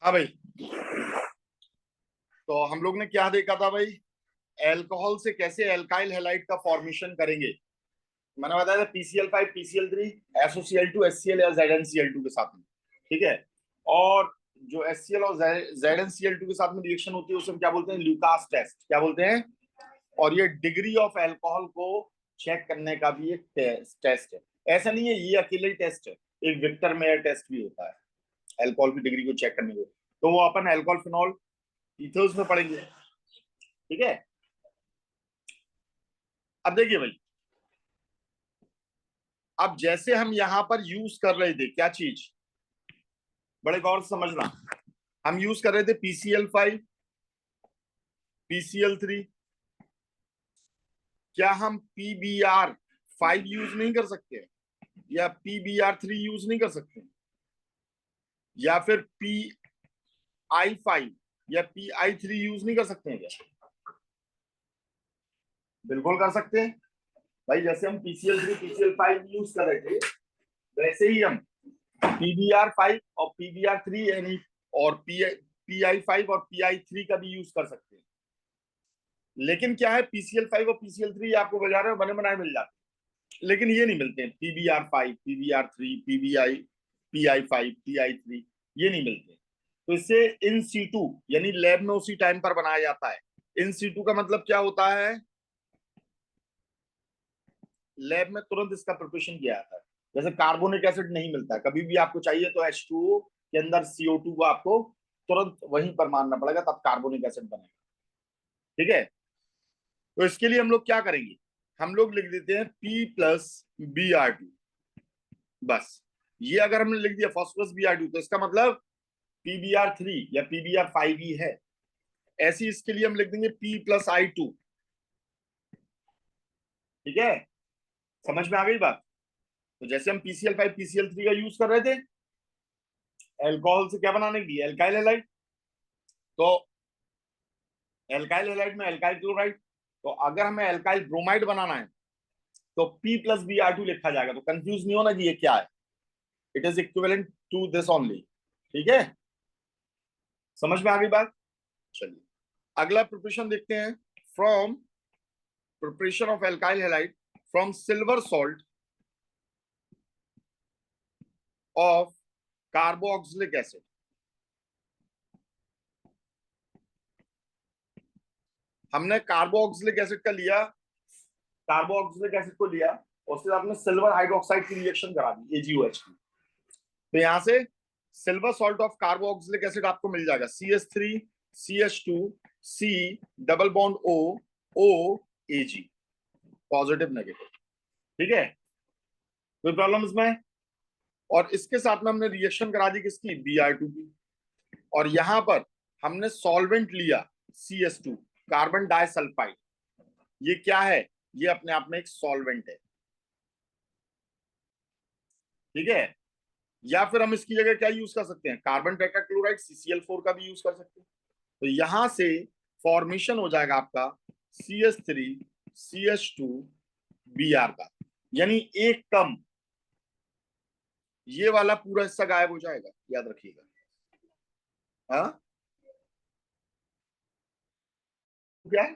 हाँ भाई। तो हम लोग ने क्या देखा था भाई? एल्कोहल से कैसे एल्काइल हैलाइड का फॉर्मेशन करेंगे। मैंने बताया था PCl5 PCl3 SOCl2 HCl या ZnCl2 के साथ में। ठीक है। और जो HCl और ZnCl2 के साथ में रिएक्शन होती है उसे हम क्या बोलते हैं? Lucas test. क्या बोलते हैं? और ये डिग्री ऑफ अल्कोहल को चेक करने का भी एक टेस्ट है। ऐसा नहीं है ये अकेले ही टेस्ट है, एक विक्टर मेयर टेस्ट भी होता है अल्कोहल की डिग्री को चेक करने को। तो वो अपन अल्कोहल फिनॉल ईथर्स में पढ़ेंगे। ठीक है। अब देखिए भाई, अब जैसे हम यहां पर यूज कर रहे थे क्या चीज, बड़े गौर से समझना। हम यूज कर रहे थे PCl5 PCl3। क्या हम PBr5 यूज नहीं कर सकते या PBr3 यूज नहीं कर सकते या फिर PI5 या PI3 यूज नहीं कर सकते हैं क्या? बिल्कुल कर सकते हैं भाई। जैसे हम PCl3 PCl5 यूज कर रहे थे वैसे ही हम PBr5 और PBr3 यानी और PI5 और PI3 का भी यूज कर सकते हैं। लेकिन क्या है, PCl5 और PCl3 आपको बाजार में बने बनाए मिल जाते हैं, लेकिन ये नहीं मिलते हैं। PBr5 PBr3 PI5 PI3 ये नहीं मिलते। तो इससे इन सीटू यानी लैब में उसी टाइम पर बनाया जाता है। इन सीटू का मतलब क्या होता है? लैब में तुरंत इसका प्रिपरेशन किया जाता है। जैसे कार्बोनिक एसिड नहीं मिलता है, कभी भी आपको चाहिए तो H2O के अंदर CO2 को आपको तुरंत वहीं पर मारना पड़ेगा, तब कार्बोनिक एसिड बनेगा। ठीक है। तो इसके लिए हम लोग क्या करेंगे? हम लोग लिख देते हैं P+Br2। बस ये अगर हमने लिख दिया Phosphorus Br2 तो इसका मतलब PBr3 या PBr5 ही है। ऐसी इसके लिए हम लिख देंगे P+I2। ठीक है, समझ में आ गई बात? तो जैसे हम PCl5 PCl3 का यूज कर रहे थे एल्कोहल से क्या बनाने के लिए, एल्काइल हैलाइड। तो एल्काइल हैलाइड में एल्काइल क्लोराइड। तो अगर हमें एल्काइल ब्रोमाइड बनाना है तो P+Br2 लिखा जाएगा। तो कंफ्यूज नहीं होना कि ये क्या है। It is equivalent to this only. ठीक है, समझ में आ गई बात? चलिए अगला प्रिपरेशन देखते हैं। From preparation of alkyl halide from silver salt of carboxylic acid. हमने कार्बोक्सिलिक एसिड का लिया, कार्बोक्सिलिक एसिड को लिया, उसके साथ में सिल्वर हाइड्रोक्साइड की रिएक्शन करा दी AgOH की। तो यहां से silver salt of carboxylic acid आपको मिल जाएगा CH3 CH2 C double bond O Ag, positive negative. ठीक है, कोई प्रॉब्लम इसमें? और इसके साथ में हमने रिएक्शन करा दी किसकी, Br2 की। और यहां पर हमने सॉल्वेंट लिया CH2 कार्बन डाइसल्फाइड। ये क्या है? ये अपने आप में एक सॉल्वेंट है। ठीक है, या फिर हम इसकी जगह क्या यूज कर सकते हैं, कार्बन टेट्राक्लोराइड CCl4 का भी यूज कर सकते हैं। तो यहां से फॉर्मेशन हो जाएगा आपका CH3 CH2 Br का, यानी एक कम ये वाला पूरा हिस्सा गायब हो जाएगा, याद रखिएगा। हाँ, क्या है?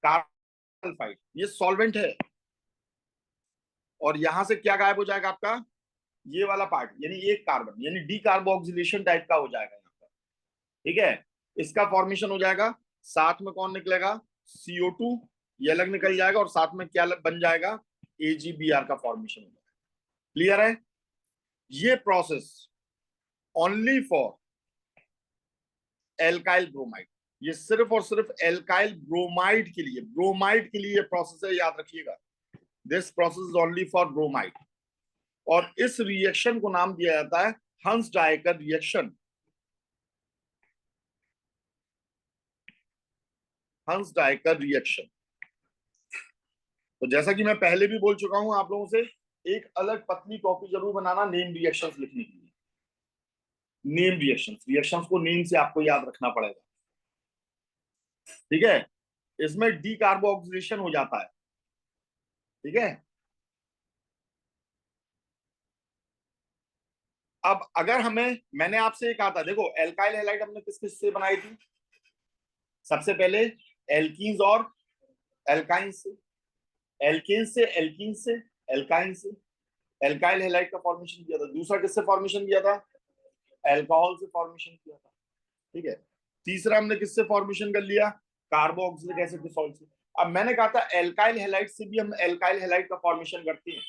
कार्बन सल्फाइड ये सॉल्वेंट है। और यहां से क्या गायब हो जाएगा आपका, ये वाला पार्ट, यानी एक कार्बन, यानी डी कार्बोक्सिलेशन टाइप का हो जाएगा यहाँ पर। ठीक है, इसका फॉर्मेशन हो जाएगा। साथ में कौन निकलेगा, CO2 ये अलग निकल जाएगा और साथ में क्या बन जाएगा, AgBr का फॉर्मेशन हो जाएगा। क्लियर है? ये process only for alkyl bromide, ये सिर्फ और सिर्फ एल्काइल ब्रोमाइड के लिए, ब्रोमाइड के लिए प्रोसेस है, याद रखिएगा। This process is only for bromide. और इस रिएक्शन को नाम दिया जाता है हंस डायकर रिएक्शन। हंस डायकर रिएक्शन। तो जैसा कि मैं पहले भी बोल चुका हूं आप लोगों से, एक अलग पतली कॉपी जरूर बनाना नेम रिएक्शंस लिखने के लिए। नेम रिएक्शंस, रिएक्शंस को नेम से आपको याद रखना पड़ेगा। ठीक है, इसमें डी कार्बोक्सिलेशन हो जाता है। ठीक है, अब अगर हमें, मैंने आपसे ये कहा था, देखो एल्काइल हैलाइड हमने किस किस से बनाई थी? सबसे पहले एल्कीन्स और एल्काइन से, एल्केन से, एल्कीन से, एल्काइन से एल्काइल हैलाइड का फॉर्मेशन किया था। दूसरा किससे फॉर्मेशन किया था? एल्कोहल से फॉर्मेशन किया था। ठीक है। तीसरा हमने किससे फॉर्मेशन कर लिया? कार्बोक्सिलिक एसिड के सॉल्ट से। अब मैंने कहा था एल्काइल हैलाइड से भी हम एल्काइल हैलाइड का फॉर्मेशन करते हैं।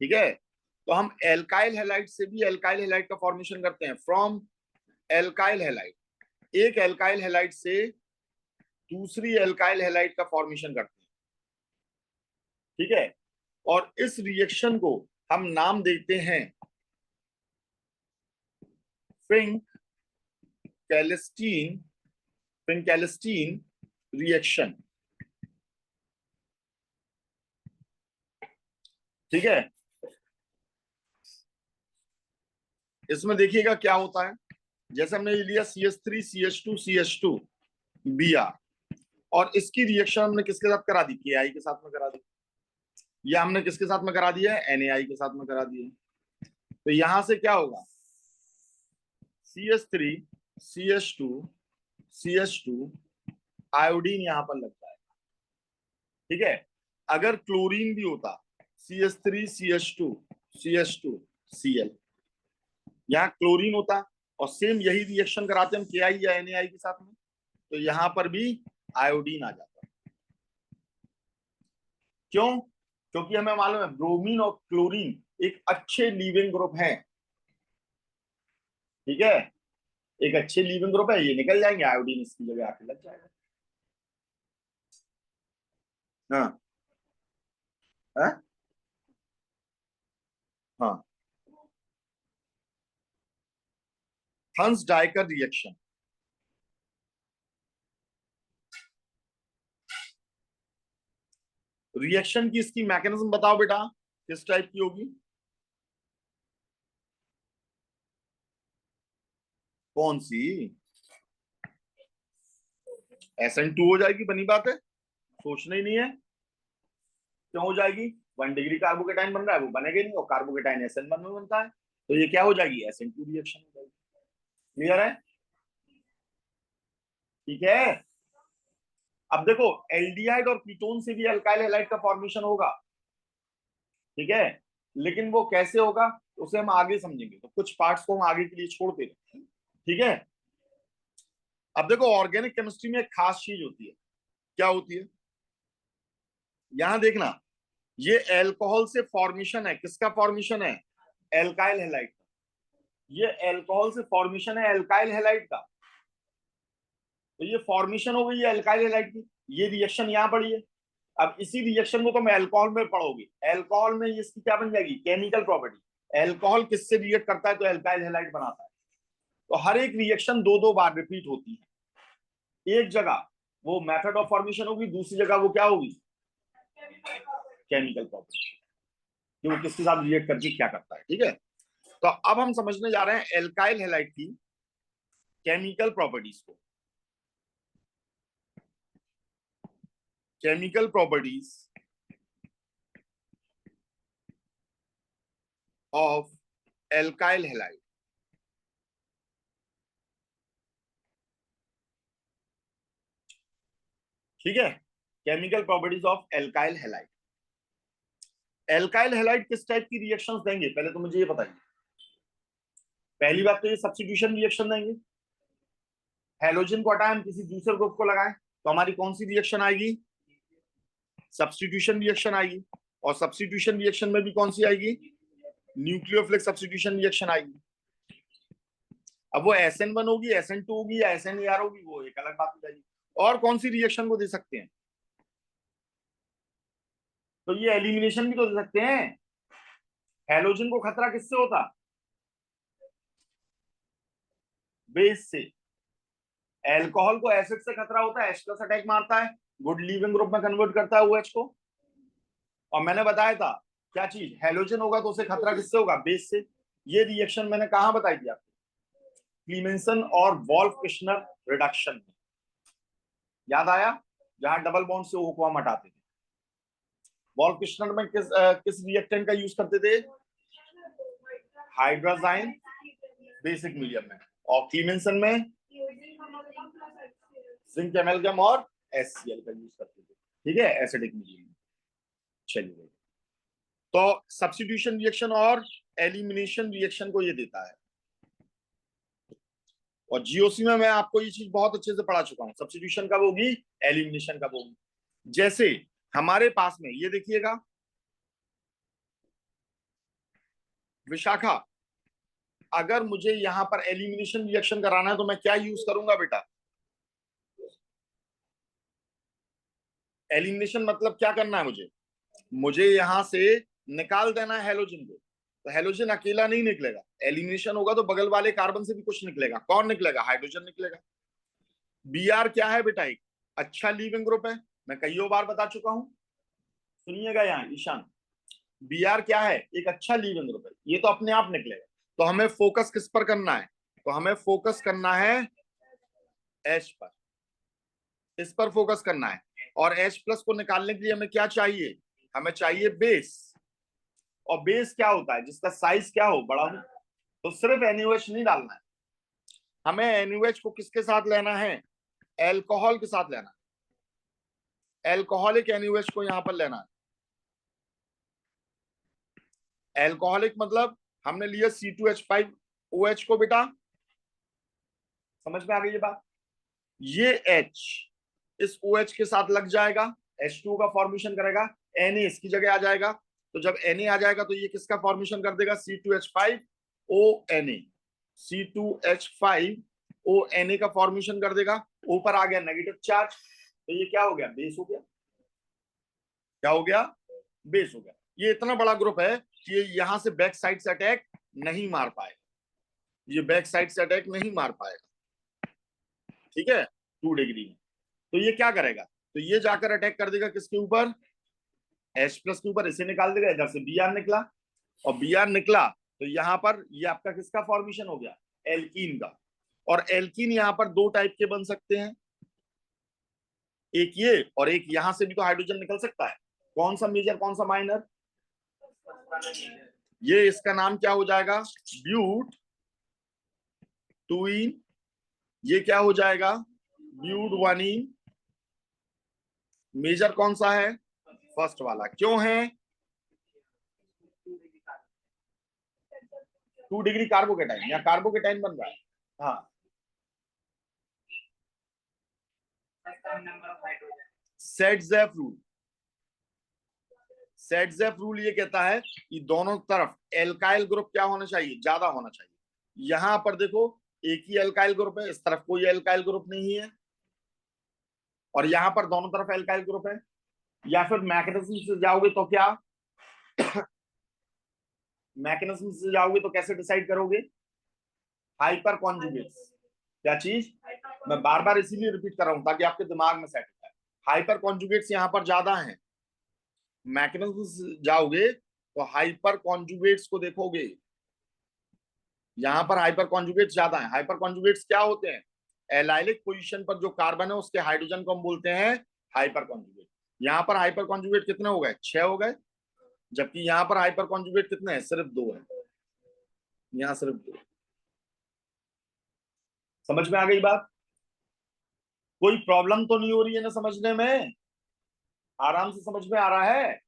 ठीक है, तो हम एल्काइल हैलाइड से भी एल्काइल हैलाइड का फॉर्मेशन करते हैं फ्रॉम एल्काइल हैलाइड। एक एल्काइल हैलाइड से दूसरी एल्काइल हैलाइड का फॉर्मेशन करते हैं। ठीक है, और इस रिएक्शन को हम नाम देते हैं फिंक कैलेस्टीन, फिंकैलेस्टीन रिएक्शन। ठीक है, इसमें देखिएगा क्या होता है। जैसे हमने लिया CH3 CH2 CH2 Br, और इसकी रिएक्शन हमने किसके साथ करा दी? KI के साथ में करा दी। या हमने किसके साथ में करा दिया है? NaI के साथ में करा दिया। तो यहां से क्या होगा? CH3 CH2 CH2 आयोडीन यहां पर लगता है। ठीक है, अगर क्लोरीन भी होता CH3 CH2 CH2 Cl, यहाँ क्लोरीन होता और सेम यही रिएक्शन कराते हम KI या NaI के साथ में, तो यहां पर भी आयोडीन आ जाता। क्यों? क्योंकि हमें मालूम है ब्रोमीन और क्लोरीन एक अच्छे लीविंग ग्रुप हैं। ठीक है, एक अच्छे लीविंग ग्रुप है, ये निकल जाएंगे, आयोडीन इसकी जगह आके लग जाएगा। हाँ हाँ हाँ, हंस डाइकर रिएक्शन। रिएक्शन की इसकी मैकेनिज्म बताओ बेटा, किस टाइप की होगी? कौन सी? SN2 हो जाएगी, बनी बात है, सोचना ही नहीं है। क्यों हो जाएगी? 1 डिग्री कार्बोकेटाइन बन रहा है, वो बनेगा नहीं, और कार्बोकेटाइन SN1 में बनता है, तो ये क्या हो जाएगी? SN2 रिएक्शन हो जाएगी। क्लियर है? ठीक है, अब देखो एल्डिहाइड और कीटोन से भी अल्काइल हैलाइड का फॉर्मेशन होगा। ठीक है, लेकिन वो कैसे होगा उसे हम आगे समझेंगे, तो कुछ पार्ट्स को हम आगे के लिए छोड़ते हैं। ठीक है, अब देखो ऑर्गेनिक केमिस्ट्री में एक खास चीज होती है। क्या होती है? यहां देखना, ये एल्कोहल से फॉर्मेशन है, किसका फॉर्मेशन है? एल्काइल हैलाइड का। ये एल्कोहल से फॉर्मेशन है एल्काइल हैलाइड का, तो ये फॉर्मेशन हो गई है एल्काइल हैलाइड की, ये रिएक्शन यहां पड़ी है। अब इसी रिएक्शन को तुम एल्कोहल में पढ़ोगे, एल्कोहल में इसकी क्या बन जाएगी? Chemical property. एल्कोहल किससे रिएक्ट करता है? तो एल्काइल हैलाइड बनाता है। तो हर एक रिएक्शन दो दो बार रिपीट होती है। एक जगह वो मेथड ऑफ फॉर्मेशन होगी, दूसरी जगह वो क्या होगी? केमिकल प्रॉपर्टी, कि वो किसके साथ रिएक्ट करके क्या करता है। ठीक है, तो अब हम समझने जा रहे हैं एल्काइल हैलाइड की केमिकल प्रॉपर्टीज को। Chemical properties of alkyl halide. ठीक है, chemical properties of alkyl halide. Alkyl halide किस टाइप की रिएक्शंस देंगे, पहले तो मुझे ये बताइए। पहली बात तो ये सब्स्टिट्यूशन रिएक्शन देंगे। हैलोजन को हटाएं, हम किसी दूसरे ग्रुप को लगाएं, तो हमारी कौन सी रिएक्शन आएगी? सब्स्टिट्यूशन रिएक्शन आएगी। और सब्स्टिट्यूशन रिएक्शन में भी कौन सी आएगी? न्यूक्लियोफिलिक सब्स्टिट्यूशन रिएक्शन आएगी। अब वो SN1 होगी, SN2 होगी या SNAR होगी, वो एक अलग बात हो जाएगी। और कौन सी रिएक्शन को दे सकते हैं? तो ये एलिमिनेशन भी तो दे सकते हैं। हैलोजन को खतरा किससे होता? बेस से। एल्कोहल को एसिड से खतरा होता है, H+ अटैक मारता है, गुड लीविंग ग्रुप में कन्वर्ट करता है OH को। और मैंने बताया था क्या चीज, हैलोजन होगा तो उसे खतरा किससे होगा? बेस से। ये रिएक्शन मैंने कहा बताई थी आपको? क्लीमेंसन और वॉल्फ किश्नर रिडक्शन में, याद आया? जहां डबल बॉन्ड से O को हम हटाते थे। वॉल्फ किश्नर में किस रिएक्टेंट का यूज करते थे? हाइड्रोजाइन बेसिक मीडियम में, और क्लीमेंसन में जिंक एमेल्गम और HCl का यूज करते थे, ठीक है, एसिडिक मीडियम में। चलिए, तो सब्स्टिट्यूशन रिएक्शन और एलिमिनेशन रिएक्शन को ये देता है, और जीओसी में मैं आपको ये चीज बहुत अच्छे से पढ़ा चुका हूं। सब्स्टिट्यूशन कब होगी, एलिमिनेशन कब होगी। जैसे हमारे पास में ये देखिएगा, विशाखा, अगर मुझे यहां पर एलिमिनेशन रिएक्शन कराना है तो मैं क्या यूज करूंगा बेटा? एलिमिनेशन मतलब क्या करना है मुझे? मुझे यहां से निकाल देना है हेलोजन को। तो हेलोजन अकेला नहीं निकलेगा, एलिमिनेशन होगा तो बगल वाले कार्बन से भी कुछ निकलेगा। कौन निकलेगा? हाइड्रोजन निकलेगा। Br क्या है बेटा? एक अच्छा लीविंग ग्रुप है, मैं कईयों बार बता चुका हूं। सुनिएगा यहाँ ईशान, Br क्या है? एक अच्छा लीविंग ग्रुप है, ये तो अपने आप निकलेगा। तो हमें फोकस किस पर करना है? तो हमें फोकस करना है H पर, इस पर फोकस करना है। और H प्लस को निकालने के लिए हमें क्या चाहिए? हमें चाहिए बेस। और बेस क्या होता है? जिसका साइज क्या हो, बड़ा हो। तो सिर्फ NaOH नहीं डालना है, हमें NaOH को किसके साथ लेना है? एल्कोहल के साथ लेना है। एल्कोहलिक NaOH को यहां पर लेना है। एल्कोहलिक मतलब हमने लिया C2H5OH को बेटा, समझ में आ गई ये बात? ये H इस OH के साथ लग जाएगा, H2 का फॉर्मेशन करेगा, Na इसकी जगह आ जाएगा। तो जब Na आ जाएगा तो ये किसका फॉर्मेशन कर देगा? C2H5ONa। C2H5ONa का फॉर्मेशन कर देगा। ऊपर आ गया नेगेटिव चार्ज, तो ये क्या हो गया? बेस हो गया। क्या हो गया? बेस हो गया। ये इतना बड़ा ग्रुप है कि ये यहां से बैक साइड से अटैक नहीं मार पाएगा, ये बैक साइड से अटैक नहीं मार पाएगा, ठीक है, 2 डिग्री में। तो ये क्या करेगा? तो ये जाकर अटैक कर देगा किसके ऊपर? H प्लस के ऊपर। इसे निकाल देगा, इधर से Br निकला, और Br निकला तो यहां पर ये आपका किसका फॉर्मेशन हो गया? एल्कीन का। और एल्कीन यहां पर दो टाइप के बन सकते हैं, एक ये और एक यहां से भी तो हाइड्रोजन निकल सकता है। कौन सा मेजर कौन सा माइनर? ये इसका नाम क्या हो जाएगा? ब्यूट टूइन। ये क्या हो जाएगा? ब्यूट वनीन। मेजर कौन सा है? फर्स्ट वाला। क्यों है? 2 डिग्री कार्बोकेटाइन, या कार्बोकेटाइन बन रहा है। हाँ, सेट्जेफ रूल। सेट्जेफ रूल ये कहता है कि दोनों तरफ एल्काइल ग्रुप क्या होना चाहिए? ज्यादा होना चाहिए। यहां पर देखो, एक ही एल्काइल ग्रुप है, इस तरफ कोई एल्काइल ग्रुप नहीं है, और यहां पर दोनों तरफ एल्काइल ग्रुप है। या फिर मैकेनिज्म से जाओगे तो क्या? मैकेनिज्म से जाओगे तो कैसे डिसाइड करोगे? Hyper conjugates. क्या चीज? मैं बार बार इसीलिए रिपीट कर रहा हूं ताकि आपके दिमाग में सेट हो जाए। हाइपर कॉन्जुगेट्स यहां पर ज्यादा हैं। मैकेनिज्म से जाओगे तो हाइपर कॉन्जुगेट्स को देखोगे, यहां पर हाइपर कॉन्जुगेट्स ज्यादा है। हाइपर कॉन्जुगेट्स क्या होते हैं? एलाइलिक पोजीशन पर जो कार्बन है उसके हाइड्रोजन को हम बोलते हैं हाइपर कॉन्जुगेट। यहां पर हाइपर कॉन्जुगेट कितने हो गए? 6 हो गए। जबकि यहां पर हाइपर कॉन्जुगेट कितने हैं? सिर्फ 2 है। यहां सिर्फ 2। समझ में आ गई बात? कोई प्रॉब्लम तो नहीं हो रही है ना समझने में? आराम से समझ में आ रहा है?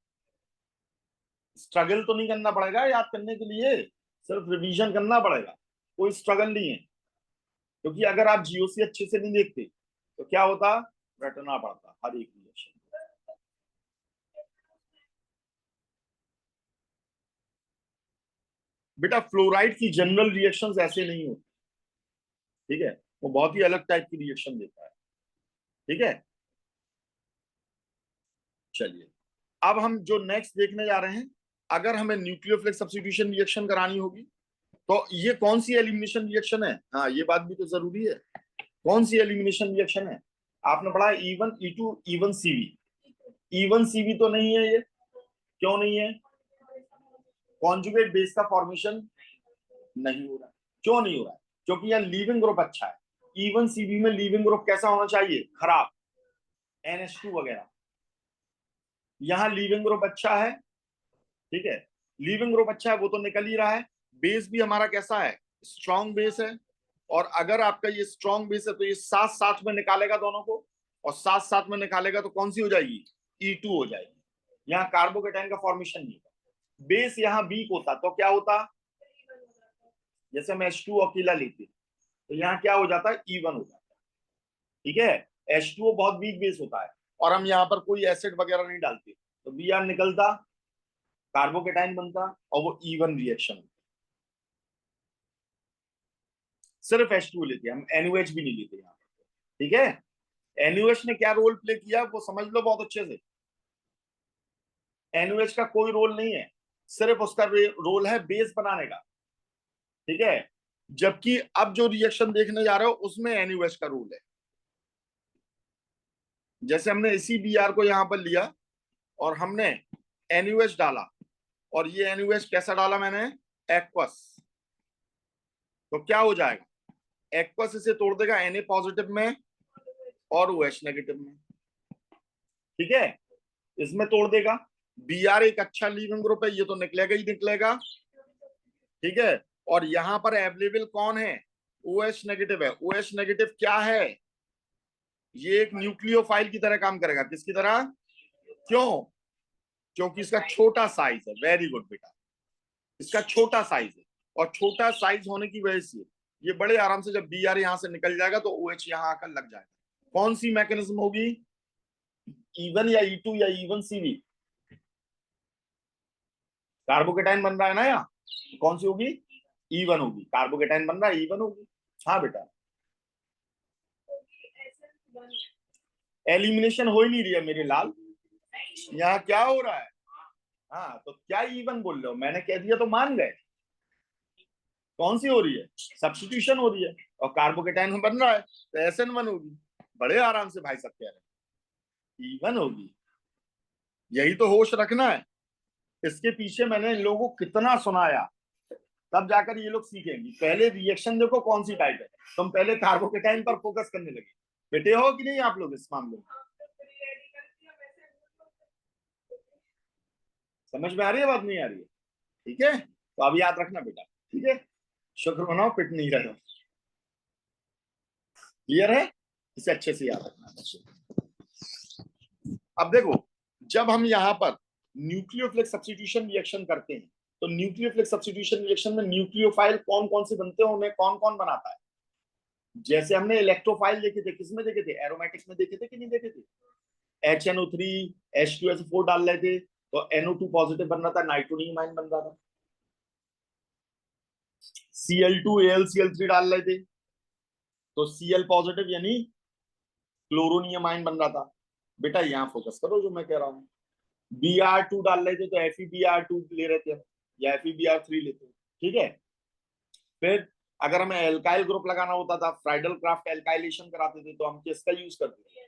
स्ट्रगल तो नहीं करना पड़ेगा याद करने के लिए, सिर्फ रिवीजन करना पड़ेगा, कोई स्ट्रगल नहीं है। क्योंकि अगर आप जीओसी अच्छे से नहीं देखते तो क्या होता? रटना पड़ता हर एक रिएक्शन। बेटा फ्लोराइड की जनरल रिएक्शंस ऐसे नहीं होती, ठीक है, वो बहुत ही अलग टाइप की रिएक्शन देता है, ठीक है। चलिए, अब हम जो नेक्स्ट देखने जा रहे हैं, अगर हमें न्यूक्लियोफिलिक सब्स्टिट्यूशन रिएक्शन करानी होगी तो ये कौन सी एलिमिनेशन रिएक्शन है? हाँ, ये बात भी तो जरूरी है। कौन सी एलिमिनेशन रिएक्शन है? आपने पढ़ा E1 E2 E1 CV। E1 CV तो नहीं है ये। क्यों नहीं है? कॉन्जुगेट बेस का फॉर्मेशन नहीं हो रहा। क्यों नहीं हो रहा है? क्योंकि यहाँ लीविंग ग्रुप अच्छा है। E1 CV में लीविंग ग्रुप कैसा होना चाहिए? खराब, NH2 वगैरह। यहाँ लीविंग ग्रुप अच्छा है, ठीक है, लीविंग ग्रुप अच्छा है, वो तो निकल ही रहा है। बेस भी हमारा कैसा है, स्ट्रॉन्ग बेस है। और अगर आपका ये स्ट्रॉन्ग बेस है तो ये साथ साथ में निकालेगा दोनों को, और साथ साथ में निकालेगा तो कौन सी हो जाएगी, E2 हो जाएगी। यहाँ कार्बोकेटाइन का फॉर्मेशन नहीं होता। बेस यहाँ वीक होता तो क्या होता, जैसे हम H2 अकेला लेते तो यहाँ क्या हो जाता है, E1 हो जाता है। ठीक है, H2O बहुत वीक बेस होता है और हम यहाँ पर कोई एसिड वगैरह नहीं डालते, तो Br निकलता, कार्बोकेटाइन बनता और वो E1 रिएक्शन। सिर्फ H2O लेते हैं हम, NaOH भी नहीं लेते यहाँ। ठीक है, NaOH ने क्या रोल प्ले किया वो समझ लो बहुत अच्छे से। NaOH का कोई रोल नहीं है, सिर्फ उसका रोल है बेस बनाने का। ठीक है, जबकि अब जो रिएक्शन देखने जा रहे हो उसमें NaOH का रोल है। जैसे हमने इसी Br को यहां पर लिया और हमने NaOH डाला, और ये NaOH कैसा डाला मैंने, एक्वस, तो क्या हो जाएगा, एक्वस इसे तोड़ देगा Na पॉजिटिव में और OH नेगेटिव में। ठीक है, इसमें तोड़ देगा। Br एक अच्छा लीविंग ग्रुप है, ये तो निकलेगा ही निकलेगा। ठीक है, और यहां पर अवेलेबल कौन है, OH नेगेटिव है। OH नेगेटिव क्या है, ये एक न्यूक्लियोफाइल की तरह काम करेगा। किसकी तरह, क्यों, क्योंकि इसका छोटा साइज है। वेरी गुड बेटा, इसका छोटा साइज है, और छोटा साइज होने की वजह से ये बड़े आराम से, जब Br यहां से निकल जाएगा तो OH यहां आकर लग जाएगा। कौन सी मैकेनिज्म होगी, E1 या E2 या E1 CV, कार्बोकेटाइन बन रहा है ना यहाँ, कौन सी होगी, E1 होगी। कार्बोकेटाइन बन रहा है, E1 होगी। हाँ बेटा, एलिमिनेशन हो ही नहीं रही है मेरे लाल, यहाँ क्या हो रहा है। हाँ, तो क्या E1 बोल रहे हो, मैंने कह दिया तो मान गए। कौन सी हो रही है, सब्स्टिट्यूशन हो रही है, और कार्बोकेटाइन बन रहा है तो SN1 होगी। बड़े आराम से भाई सब कह रहे E1 होगी। यही तो होश रखना है। इसके पीछे मैंने इन लोगों को कितना सुनाया, तब जाकर ये लोग सीखेंगे। पहले रिएक्शन देखो कौन सी टाइप है, तुम पहले कार्बोकेटाइन पर फोकस करने लगे। बेटे हो कि नहीं आप लोग इस मामले में, समझ में आ रही है बात, नहीं आ रही है। ठीक है, तो अब याद रखना बेटा। ठीक है, शुक्र मनाओ पिट नहीं रहे हो। क्लियर है, इसे अच्छे से याद रखना। अब देखो, जब हम यहाँ पर न्यूक्लियोफिलिक सब्स्टिट्यूशन रिएक्शन करते हैं, तो न्यूक्लियोफिलिक सब्स्टिट्यूशन रिएक्शन में न्यूक्लियोफाइल कौन कौन से बनते हैं, उन्हें कौन कौन बनाता है। जैसे हमने इलेक्ट्रोफाइल देखे थे, किसमें देखे थे, एरोमेटिक्स में देखे थे कि नहीं देखे थे। HNO3 H2SO4 डाल रहे थे तो NO2 पॉजिटिव बन रहा था, नाइट्रोनियम आयन बन रहा था। Cl2 AlCl3 डाल रहे थे तो Cl पॉजिटिव यानी क्लोरोनियम आयन बन रहा था। बेटा यहाँ फोकस करो जो मैं कह रहा हूँ। Br2 डाल रहे थे तो FeBr2 ले रहे थे, या FeBr3 लेते। ठीक है, फिर अगर हमें एल्काइल ग्रुप लगाना होता था, फ्राइडल क्राफ्ट एल्काइलेशन कराते थे, तो हम किसका यूज करते थे,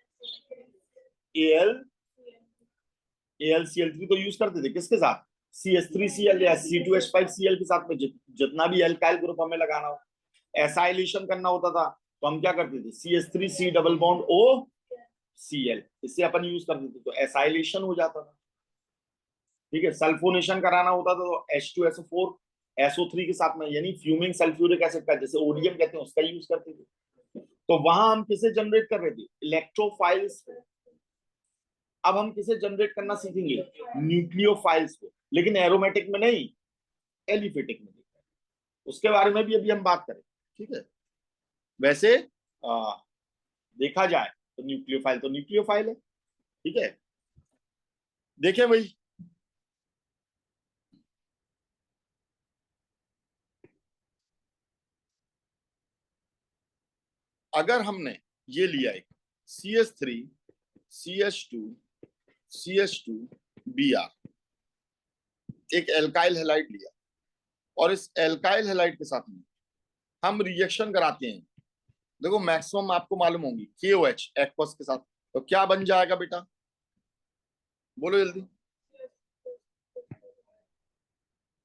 AlCl3 तो यूज करते थे। किसके साथ, CH3Cl या C2H5Cl के साथ में। जितना भी एल्काइल ग्रुप हमें लगाना हो, एसाइलेशन करना होता था, तो हम क्या करते थे, CH3C डबल बॉन्ड OCl, इससे अपन यूज करते थे, तो एसाइलेशन हो जाता था। ठीक है, सल्फोनेशन कराना होता था तो H2SO4 SO3 के साथ में, यानी फ्यूमिंग सल्फ्यूरिक एसिड का, जैसे ओडियम कहते हैं, उसका यूज करते थे। तो वहां हम किसे जनरेट कर रहे थे, इलेक्ट्रोफाइल्स। अब हम किसे जनरेट करना सीखेंगे, न्यूक्लियोफाइल्स को, लेकिन एरोमेटिक में नहीं, एलिफेटिक में। उसके बारे में भी अभी हम बात करें। ठीक है, वैसे देखा जाए तो न्यूक्लियोफाइल तो न्यूक्लियोफाइल है। ठीक है, देखिए भाई, अगर हमने ये लिया एक CH3 CH2 CH2 Br, एक एल्काइल हैलाइड लिया, और इस एल्काइल हैलाइड के साथ में हम रिएक्शन कराते हैं। देखो मैक्सिमम आपको मालूम होंगी KOH एक्वस के साथ, तो क्या बन जाएगा बेटा, बोलो जल्दी,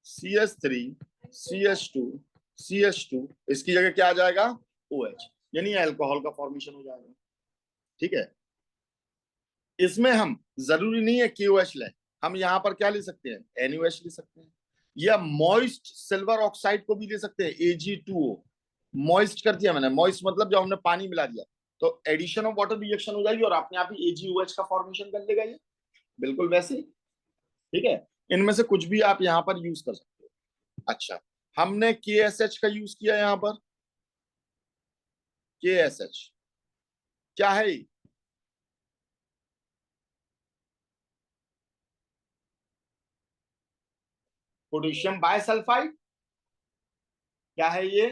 CH3 CH2 CH2, इसकी जगह क्या आ जाएगा, OH, यानी अल्कोहल का फॉर्मेशन हो जाएगा। ठीक है, इसमें हम जरूरी नहीं है KOH लें, हम यहाँ पर क्या ले सकते हैं, NaOH ले सकते हैं। या मॉइस्ट सिल्वर ऑक्साइड को भी ले सकते हैं, Ag2O। मॉइस्ट कर दिया मैंने, मॉइस्ट मतलब जब हमने पानी मिला दिया तो एडिशन ऑफ वाटर रिएक्शन हो जाएगी और अपने आप ही AgOH का फॉर्मेशन कर लेगा ये, बिल्कुल वैसे ही। ठीक है, इनमें से कुछ भी आप यहाँ पर यूज कर सकते हो। अच्छा, हमने KSH का यूज किया यहाँ पर। KSH क्या है ये? Potassium bisulphide. क्या है ये?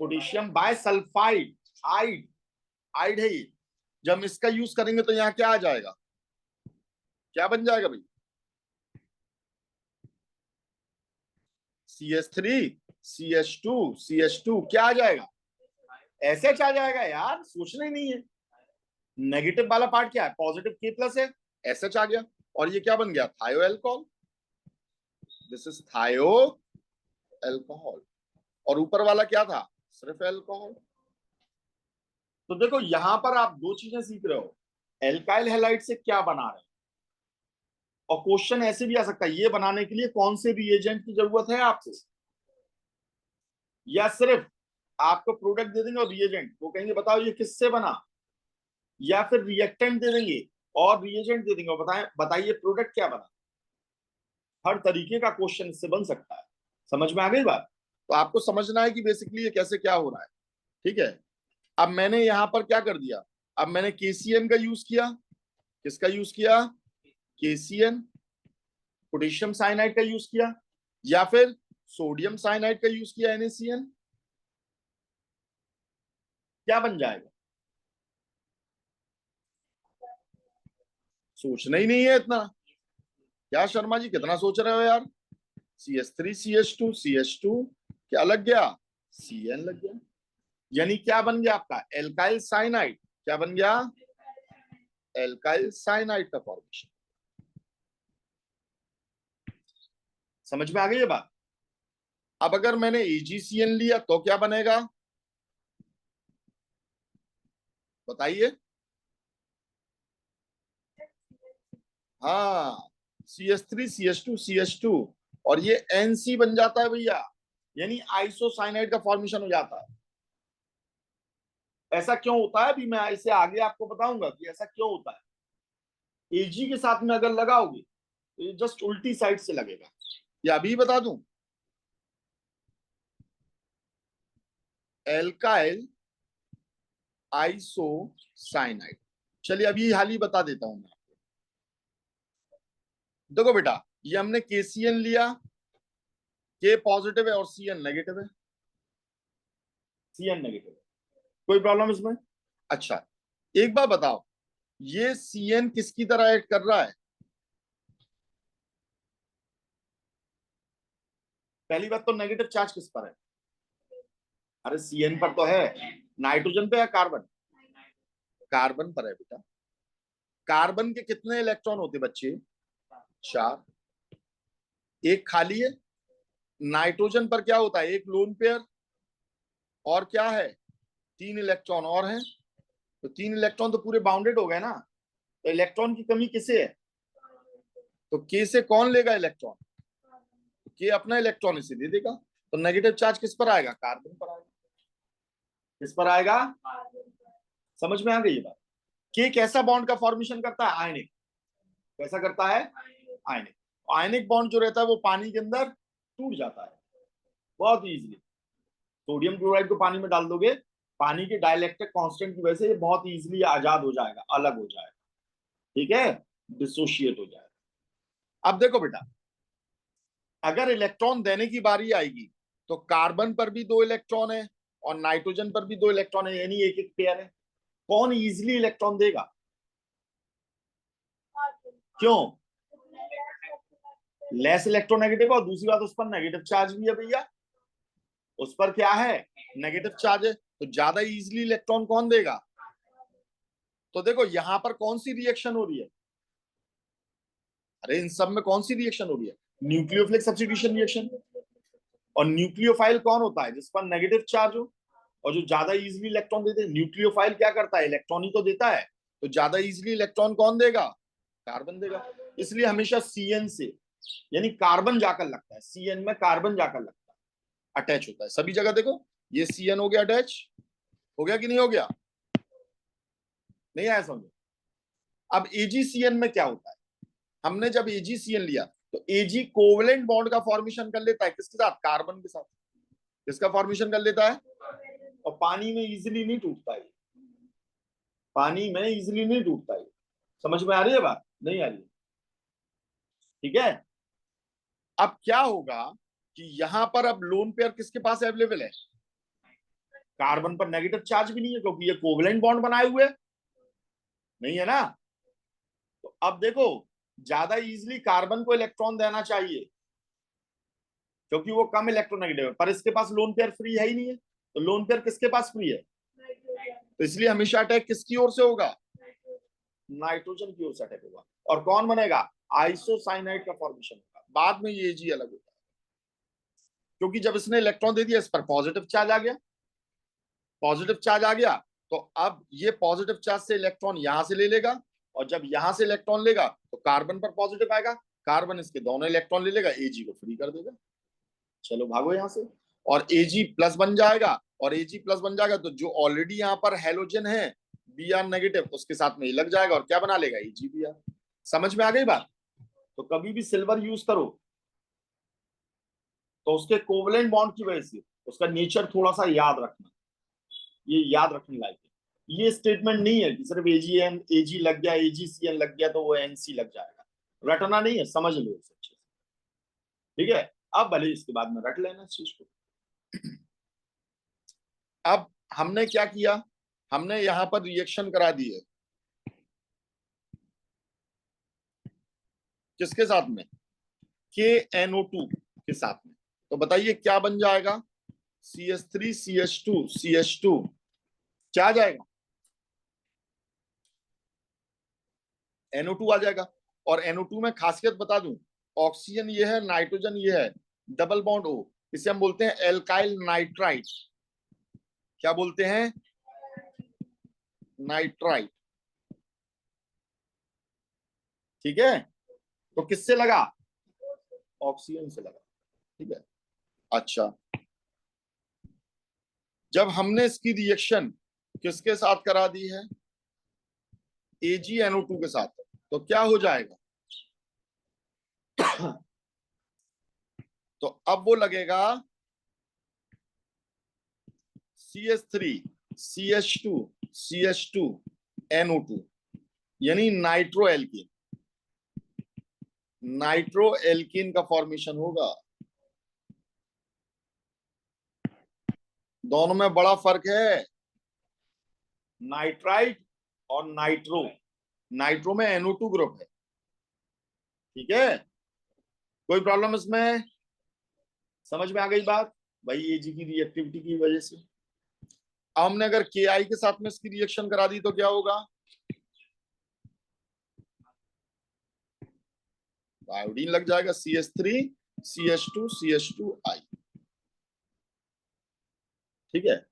पोटेशियम बायसल्फाइड, आइड, आइड है ये। जब हम इसका यूज करेंगे तो यहाँ क्या आ जाएगा, क्या बन जाएगा भाई? CH3 CH2 CH2 क्या आ जाएगा? SH आ जाएगा यार, सोचना ही नहीं है। नेगेटिव वाला पार्ट क्या है? पॉजिटिव K प्लस है, SH आ गया। और ये क्या बन गया? थायो एल्कोहल। दिस इज थायो एल्कोहल। और ऊपर वाला क्या था? सिर्फ एल्कोहल। तो देखो यहां पर आप दो चीजें सीख रहे हो, एल्काइल हैलाइड से क्या बना रहे हैं, और क्वेश्चन ऐसे भी आ सकता है ये बनाने के लिए कौन से रिएजेंट की जरूरत है आपको, या सिर्फ आपको प्रोडक्ट दे देंगे और रिएजेंट, वो कहेंगे बताओ ये किससे बना, या फिर रिएक्टेंट दे देंगे और रिएजेंट दे देंगे और बताइए प्रोडक्ट क्या बना। हर तरीके का क्वेश्चन इससे बन सकता है। समझ में आ गई बात? तो आपको समझना है कि बेसिकली ये कैसे क्या हो रहा है। ठीक है, अब मैंने यहां पर क्या कर दिया, अब मैंने KCN का यूज किया। किसका यूज किया? KCN, पोटेशियम साइनाइड का यूज किया, या फिर सोडियम साइनाइड का यूज किया, NaCN। क्या बन जाएगा? सोचना ही नहीं है इतना। क्या शर्मा जी कितना सोच रहे हो यार? CH3 CH2 CH2 क्या लग गया? CN लग गया। यानी क्या बन गया आपका? Alkyl cyanide. क्या बन गया? एल्काइल साइनाइड का फॉर्मेशन। समझ में आ गई ये बात? अब अगर मैंने AgCN लिया तो क्या बनेगा, बताइए? हाँ, CH3 CH2 CH2 और ये NC बन जाता है भैया, यानी आइसोसाइनाइड का फॉर्मेशन हो जाता है। ऐसा क्यों होता है अभी मैं इसे आगे आपको बताऊंगा कि ऐसा क्यों होता है। Ag के साथ में अगर लगाओगे तो ये जस्ट उल्टी साइड से लगेगा, ये अभी बता दूं। एल्काइल आइसोसाइनाइड, चलिए अभी हाल ही बता देता हूं मैं। देखो बेटा, ये हमने KCN लिया, K पॉजिटिव है और CN नेगेटिव है, CN नेगेटिव है, कोई प्रॉब्लम इसमें? अच्छा, एक बात बताओ, ये CN किसकी तरह एक्ट कर रहा है? पहली बात तो नेगेटिव चार्ज किस पर है? अरे CN पर तो है, नाइट्रोजन पे या कार्बन? कार्बन पर है बेटा। कार्बन के कितने इलेक्ट्रॉन होते बच्चे? 4, एक खाली है। नाइट्रोजन पर क्या होता है? एक लोन पेयर और क्या है? 3 इलेक्ट्रॉन और हैं। तो 3 इलेक्ट्रॉन तो पूरे बाउंडेड हो गए ना, तो इलेक्ट्रॉन की कमी किसे है? तो K से कौन लेगा इलेक्ट्रॉन? तो K अपना इलेक्ट्रॉन इसे दे देगा। तो नेगेटिव चार्ज किस पर आएगा? कार्बन पर आएगा। किस पर आएगा? समझ में आ गई ये बात? K कैसा बॉन्ड का फॉर्मेशन करता है? आयनिक। कैसा करता है? आयनिक। आयनिक बॉन्ड जो रहता है वो पानी के अंदर टूट जाता है बहुत इजीली। सोडियम क्लोराइड को पानी में डाल दोगे, पानी के डाइलेक्ट्रिक कांस्टेंट की वजह से ये बहुत इजीली आजाद हो जाएगा, अलग हो जाएगा। ठीक है, डिसोशिएट हो जाएगा। अब देखो बेटा, अगर इलेक्ट्रॉन देने की बारी आएगी तो कार्बन पर भी 2 इलेक्ट्रॉन है और नाइट्रोजन पर भी 2 इलेक्ट्रॉन है, यानी एक एक पेयर है। कौन इजीली इलेक्ट्रॉन देगा? क्यों? लेस इलेक्ट्रोनेगेटिव, और दूसरी बात उस पर नेगेटिव चार्ज भी है भैया। उस पर क्या है? नेगेटिव चार्ज है, तो ज्यादा इजीली इलेक्ट्रॉन कौन देगा? तो देखो यहां पर कौन सी रिएक्शन हो रही है? अरे इन सब में कौन सी रिएक्शन हो रही है? Nucleophilic substitution reaction. और न्यूक्लियोफाइल कौन होता है? जिस पर नेगेटिव चार्ज हो और जो ज्यादा इजीली इलेक्ट्रॉन देते हैं। न्यूक्लियोफाइल क्या करता है? इलेक्ट्रॉन ही तो देता है, तो ज्यादा इजीली इलेक्ट्रॉन कौन देगा? कार्बन देगा। इसलिए हमेशा CN से यानी कार्बन जाकर लगता है, CN में कार्बन जाकर लगता है, अटैच होता है सभी जगह। देखो ये CN हो गया, अटैच हो गया कि नहीं हो गया, नहीं आया समझ। अब AgCN में क्या होता है, हमने जब AgCN लिया तो Ag कोवलेंट बॉन्ड का फॉर्मेशन कर लेता है, किसके साथ, कार्बन के साथ। किसका फॉर्मेशन कर लेता है, और पानी में इजीली नहीं टूटता है, पानी में इजीली नहीं टूटता है। समझ में आ रही है बात, नहीं आ रही है, ठीक है। अब क्या होगा कि यहां पर अब लोन पेयर किसके पास अवेलेबल है, कार्बन पर नेगेटिव चार्ज भी नहीं है क्योंकि ये कोवलेंट बॉन्ड बनाए हुए नहीं है ना। तो अब देखो ज्यादा इजीली कार्बन को इलेक्ट्रॉन देना चाहिए क्योंकि वो कम इलेक्ट्रोनेगेटिव है, पर इसके पास लोन पेयर फ्री है ही नहीं है, तो लोन पेयर किसके पास फ्री है, तो इसलिए हमेशा अटैक किसकी ओर से होगा, नाइट्रोजन की ओर से अटैक होगा। और कौन बनेगा, आइसोसाइनाइड का फॉर्मेशन होगा। बाद में ये जी अलग होता है क्योंकि जब इसने इलेक्ट्रॉन दे दिया इस पर पॉजिटिव चार्ज आ गया, पॉजिटिव चार्ज आ गया तो अब ये पॉजिटिव चार्ज से इलेक्ट्रॉन यहां से ले लेगा, और जब यहां से इलेक्ट्रॉन लेगा तो कार्बन पर पॉजिटिव आएगा, कार्बन इसके दोनों इलेक्ट्रॉन ले लेगा, Ag को फ्री कर देगा, चलो भागो यहां से, और Ag प्लस बन जाएगा। और Ag प्लस बन जाएगा तो जो ऑलरेडी यहाँ पर हेलोजन है Br नेगेटिव उसके साथ में ही लग जाएगा और क्या बना लेगा, AgBr। समझ में आ गई बात। तो कभी भी सिल्वर यूज करो तो उसके कोवलेंट बॉन्ड की वजह से उसका नेचर थोड़ा सा याद रखना, ये याद रखने लायक है। ये स्टेटमेंट नहीं है कि सिर्फ Ag लग गया, AgCN लग गया तो वो NC लग जाएगा, रटना नहीं है, समझ लो इसे अच्छे से, ठीक है। अब भले इसके बाद में रट लेना इस चीज को। अब हमने क्या किया, हमने यहां पर रिएक्शन करा दी है किसके साथ में, KNO2 के साथ में। तो बताइए क्या बन जाएगा, CH3 CH2 CH2 क्या आ जाएगा, NO2 आ जाएगा। और NO2 में खासियत बता दूं, ऑक्सीजन ये है, नाइट्रोजन ये है, डबल बॉन्ड O, इसे हम बोलते हैं एल्काइल नाइट्राइट। क्या बोलते हैं, नाइट्राइट, ठीक है। तो किससे लगा, ऑक्सीजन से लगा, ठीक है। अच्छा जब हमने इसकी रिएक्शन किसके साथ करा दी है, AgNO2 के साथ, तो क्या हो जाएगा तो अब वो लगेगा CH3 CH2 CH2 NO2 यानी नाइट्रो एल्कीन, नाइट्रो एल्कीन का फॉर्मेशन होगा। दोनों में बड़ा फर्क है, नाइट्राइट और नाइट्रो, नाइट्रो में NO2 ग्रुप है, ठीक है। कोई प्रॉब्लम इसमें, समझ में आ गई बात भाई, Ag की रिएक्टिविटी की वजह से। अब हमने अगर Ki के साथ में इसकी रिएक्शन करा दी तो क्या होगा, आयोडीन लग जाएगा, CH3 CH2 CH2I, ठीक है।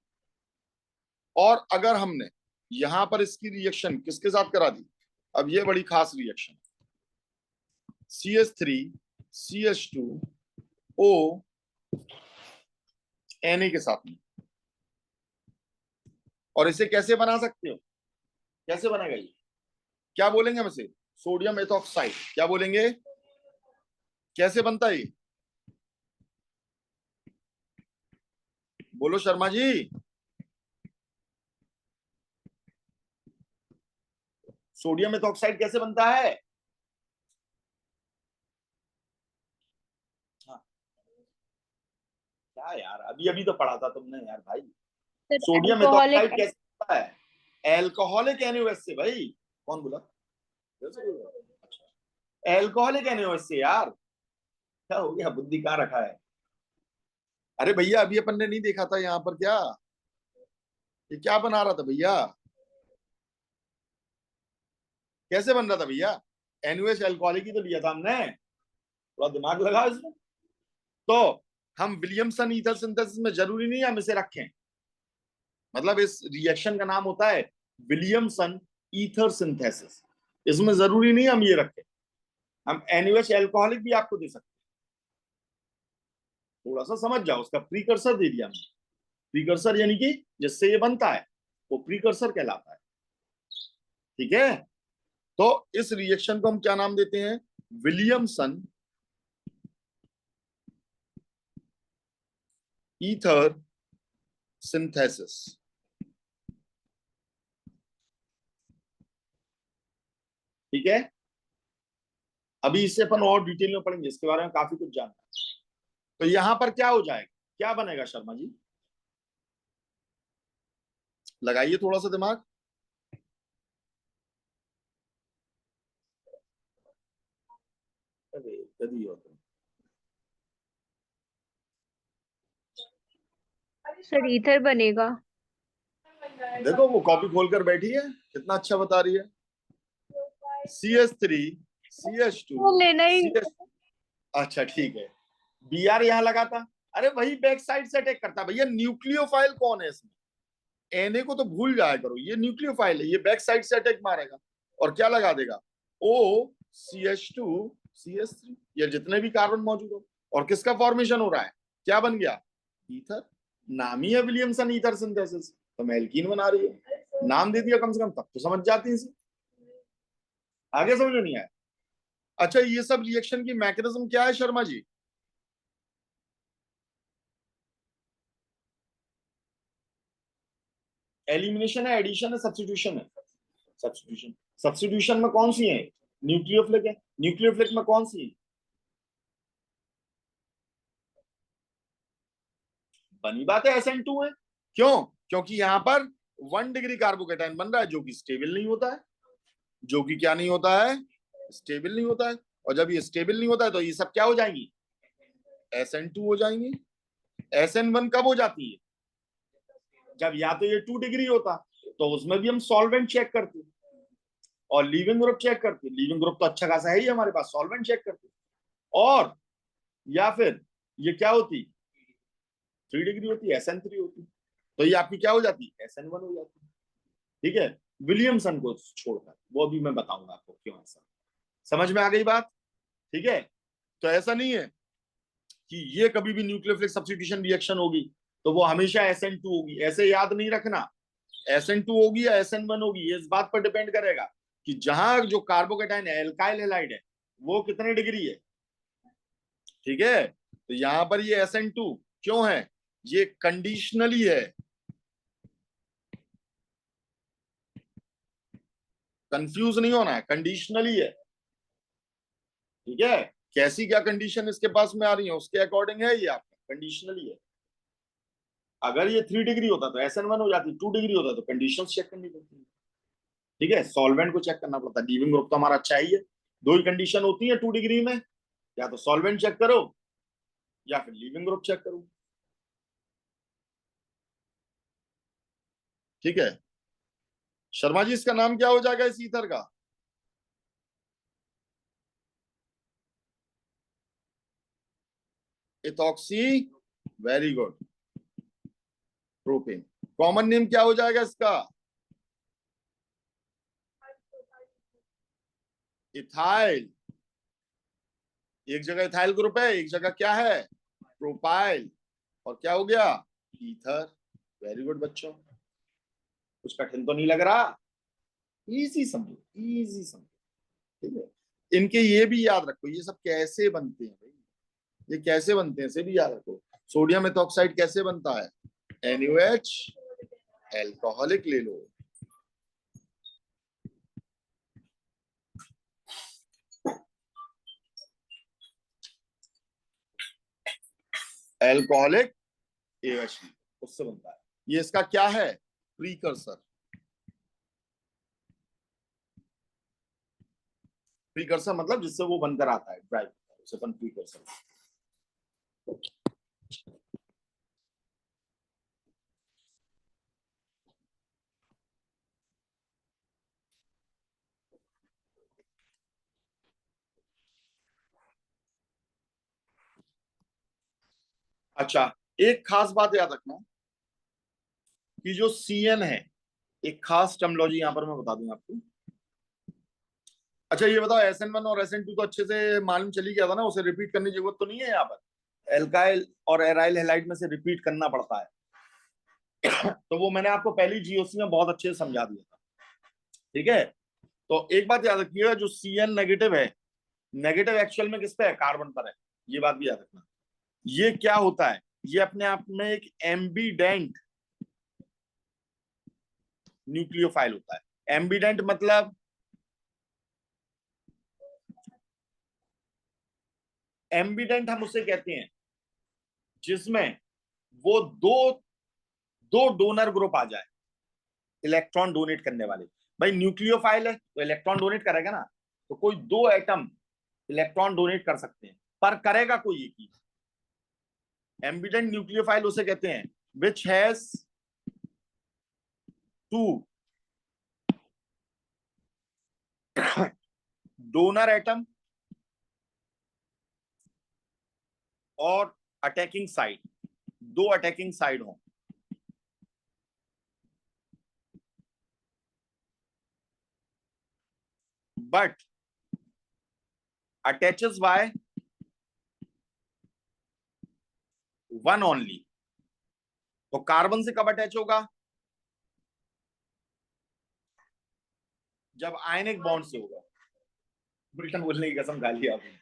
और अगर हमने यहां पर इसकी रिएक्शन किसके साथ करा दी, अब ये बड़ी खास रिएक्शन, CH3 CH2O Na के साथ में, और इसे कैसे बना सकते हो, कैसे बनेगा ये, क्या बोलेंगे हम इसे, सोडियम एथॉक्साइड, क्या बोलेंगे, कैसे बनता है ये, बोलो शर्मा जी, सोडियम एथॉक्साइड कैसे बनता है, हाँ क्या यार, अभी अभी तो पढ़ा था तुमने यार भाई, सोडियम एथॉक्साइड कैसे बनता है, एल्कोहलिक NaOH से भाई, कौन बोला, एल्कोहलिक NaOH से यार, क्या हो गया, बुद्धि कहाँ रखा है। अरे भैया अभी अपन ने नहीं देखा था यहाँ पर क्या, ये क्या बना रहा था भैया, कैसे बन रहा था भैया, NaOH एल्कोहलिक ही तो लिया था हमने, थोड़ा दिमाग लगा इसमें। तो हम विलियमसन ईथर सिंथेसिस में जरूरी नहीं हम इसे रखें, मतलब इस रिएक्शन का नाम होता है विलियमसन ईथर सिंथेसिस, इसमें जरूरी नहीं हम ये रखें, हम NaOH एल्कोहलिक भी आपको दे सकते हैं, थोड़ा सा समझ जाओ, उसका प्रीकर्सर दे दिया हमने। प्रीकर्सर यानी कि जिससे ये बनता है वो प्रीकर्सर कहलाता है। ठीक है, तो इस रिएक्शन को हम क्या नाम देते हैं? Williamson ether synthesis. ठीक है, अभी इससे अपन और डिटेल में पढ़ेंगे, इसके बारे में काफी कुछ जानना है। तो यहां पर क्या हो जाएगा, क्या बनेगा शर्मा जी? लगाइए थोड़ा सा दिमाग। अरे कभी होता सर ईथर बनेगा। देखो वो कॉपी खोलकर बैठी है, कितना अच्छा बता रही है। CH3 CH2 वो लेना ही। CH। अच्छा ठीक है, Br यहाँ लगाता, अरे वही बैक साइड से अटैक करता भैया। न्यूक्लियोफाइल कौन है इसमें? Na को तो भूल जाया करो, ये न्यूक्लियोफाइल है, ये बैक साइड से अटैक मारेगा और क्या लगा देगा? O CH2 CH3, ये जितने भी कार्बन मौजूद हो, और किसका फॉर्मेशन हो रहा है? क्या बन गया? ईथर। नाम ही है विलियमसन ईथर सिंथेसिस, तो मैं एल्कीन बना रही है, नाम दे दिया कम से कम, तब तो समझ जाती है इसे। आगे समझ में नहीं आया? अच्छा, ये सब रिएक्शन की मैकेनिज्म क्या है शर्मा जी? एलिमिनेशन है, एडिशन है, सब्स्टिट्यूशन है? सब्स्टिट्यूशन। सब्स्टिट्यूशन में कौन सी है? न्यूक्लियोफिलिक है। न्यूक्लियोफिलिक में कौन सी है? बनी बात है SN2 है। क्यों? क्योंकि यहां पर 1 डिग्री कार्बोकेटाइन बन रहा है जो कि स्टेबल नहीं होता है। जो कि क्या नहीं होता है? स्टेबल नहीं होता है। और जब ये स्टेबल नहीं होता है तो ये सब क्या हो जाएंगी? SN2 हो जाएंगी। SN1 कब हो जाती है? जब या तो ये 2 डिग्री होता, तो उसमें भी हम सॉल्वेंट चेक करते और लीविंग ग्रुप चेक करते। लीविंग ग्रुप तो अच्छा खासा है ही हमारे पास, सॉल्वेंट चेक करते। और या फिर ये क्या होती? 3 डिग्री होती, SN3 होती। तो ये आपकी क्या हो जाती? SN1 हो जाती। ठीक है, विलियमसन को छोड़कर, वो भी मैं बताऊंगा आपको क्यों ऐसा। समझ में आ गई बात? ठीक है, तो ऐसा नहीं है कि ये कभी भी न्यूक्लियोफिलिक सब्स्टिट्यूशन रिएक्शन होगी तो वो हमेशा SN2 होगी, ऐसे याद नहीं रखना। SN2 होगी या SN1 होगी, ये इस बात पर डिपेंड करेगा कि जहां जो कार्बोकेटाइन है, एल्काइल हैलाइड है, वो कितने डिग्री है। ठीक है, तो यहां पर ये SN2 क्यों है? ये कंडीशनली है, कंफ्यूज नहीं होना है, कंडीशनली है। ठीक है, कैसी क्या कंडीशन इसके पास में आ रही है उसके अकॉर्डिंग है, ये आपका कंडीशनली है। अगर ये 3 डिग्री होता तो SN1 हो जाती, 2 डिग्री होता तो कंडीशन चेक करनी पड़ती है। ठीक है, सॉल्वेंट को चेक करना पड़ता है। लीविंग ग्रुप तो हमारा अच्छा ही है। दो ही कंडीशन होती है 2 डिग्री में, या तो सॉल्वेंट चेक करो या फिर लीविंग ग्रुप चेक करो। ठीक है, शर्मा जी इसका नाम क्या हो जाएगा इस ईथर का? Ethoxy, very good, propane. Common name क्या हो जाएगा इसका? इथाइल। एक जगह इथाइल ग्रुप है, एक जगह क्या है? प्रोपाइल। और क्या हो गया? ईथर। वेरी गुड बच्चों, कुछ कठिन तो नहीं लग रहा? इजी समझो, इजी समझो। ठीक है, इनके ये भी याद रखो, ये सब कैसे बनते हैं भाई, ये कैसे बनते हैं इसे भी याद रखो। सोडियम एथॉक्साइड कैसे बनता है? NaOH एल्कोहलिक ले लो। एल्कोहलिक AH उससे बनता है। ये इसका क्या है? प्रीकर्सर। प्रीकर्सर मतलब जिससे वो बनकर आता है, ड्राइव, उसे अपन प्रीकर्सर। अच्छा, एक खास बात याद रखना कि जो CN है, एक खास टर्मिनोलॉजी यहां पर मैं बता दूं आपको। अच्छा ये बताओ, SN1 और SN2 तो अच्छे से मालूम चली गया था ना, उसे रिपीट करने की जरूरत तो नहीं है यहाँ पर। एल्काइल और एराइल हैलाइड में से रिपीट करना पड़ता है। तो वो मैंने आपको पहली GOC में बहुत अच्छे से समझा दिया था। ठीक है, तो एक बात याद रखिएगा, जो CN नेगेटिव है, नेगेटिव एक्चुअल में किस पे है, कार्बन पर है। ये बात भी याद रखना। ये क्या होता है, ये अपने आप में एक एम्बीडेंट न्यूक्लियोफाइल होता है। एम्बीडेंट मतलब, एम्बीडेंट हम उसे कहते हैं जिसमें वो दो दो डोनर ग्रुप आ जाए, इलेक्ट्रॉन डोनेट करने वाले। भाई न्यूक्लियोफाइल है तो इलेक्ट्रॉन डोनेट करेगा ना, तो कोई दो एटम इलेक्ट्रॉन डोनेट कर सकते हैं, पर करेगा कोई एक ही। एम्बिडेंट न्यूक्लियोफाइल उसे कहते हैं which has two donor atom और अटैकिंग साइड, दो अटैकिंग साइड हो, but attaches by one only. तो कार्बन से कब अटैच होगा, जब आयनिक बॉन्ड से होगा। उल्टा बोलने की कसम खा ली आपने।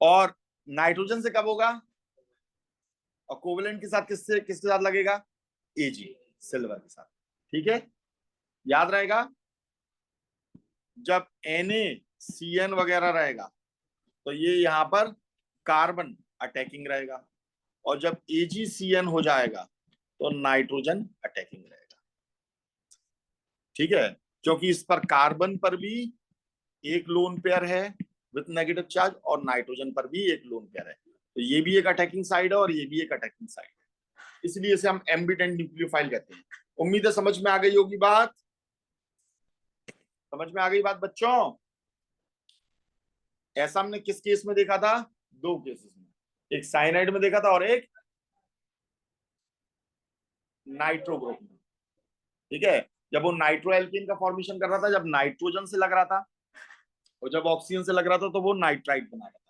और नाइट्रोजन से कब होगा, और कोवेलेंट के साथ किससे किसके साथ लगेगा, Ag, सिल्वर के साथ। ठीक है, याद रहेगा। जब NaCN वगैरह रहेगा तो ये यहां पर कार्बन अटैकिंग रहेगा, और जब AgCN हो जाएगा तो नाइट्रोजन अटैकिंग रहेगा। ठीक है, क्योंकि इस पर कार्बन पर भी एक लोन पेयर है विथ नेगेटिव चार्ज, और नाइट्रोजन पर भी एक लोन पेयर है, तो ये भी एक अटैकिंग साइड है और ये भी एक अटैकिंग साइड है, इसलिए इसे हम एम्बिडेंट न्यूक्लियोफाइल कहते हैं। उम्मीद है समझ में आ गई होगी बात, समझ में आ गई बात बच्चों। ऐसा हमने किस केस में देखा था, दो केसेस में, एक साइनाइड में देखा था और एक नाइट्रो ग्रुप में। ठीक है, जब वो नाइट्रो एल्कीन का फॉर्मेशन कर रहा था, जब नाइट्रोजन से लग रहा था, और जब ऑक्सीजन से लग रहा था तो वो नाइट्राइट बना रहा था।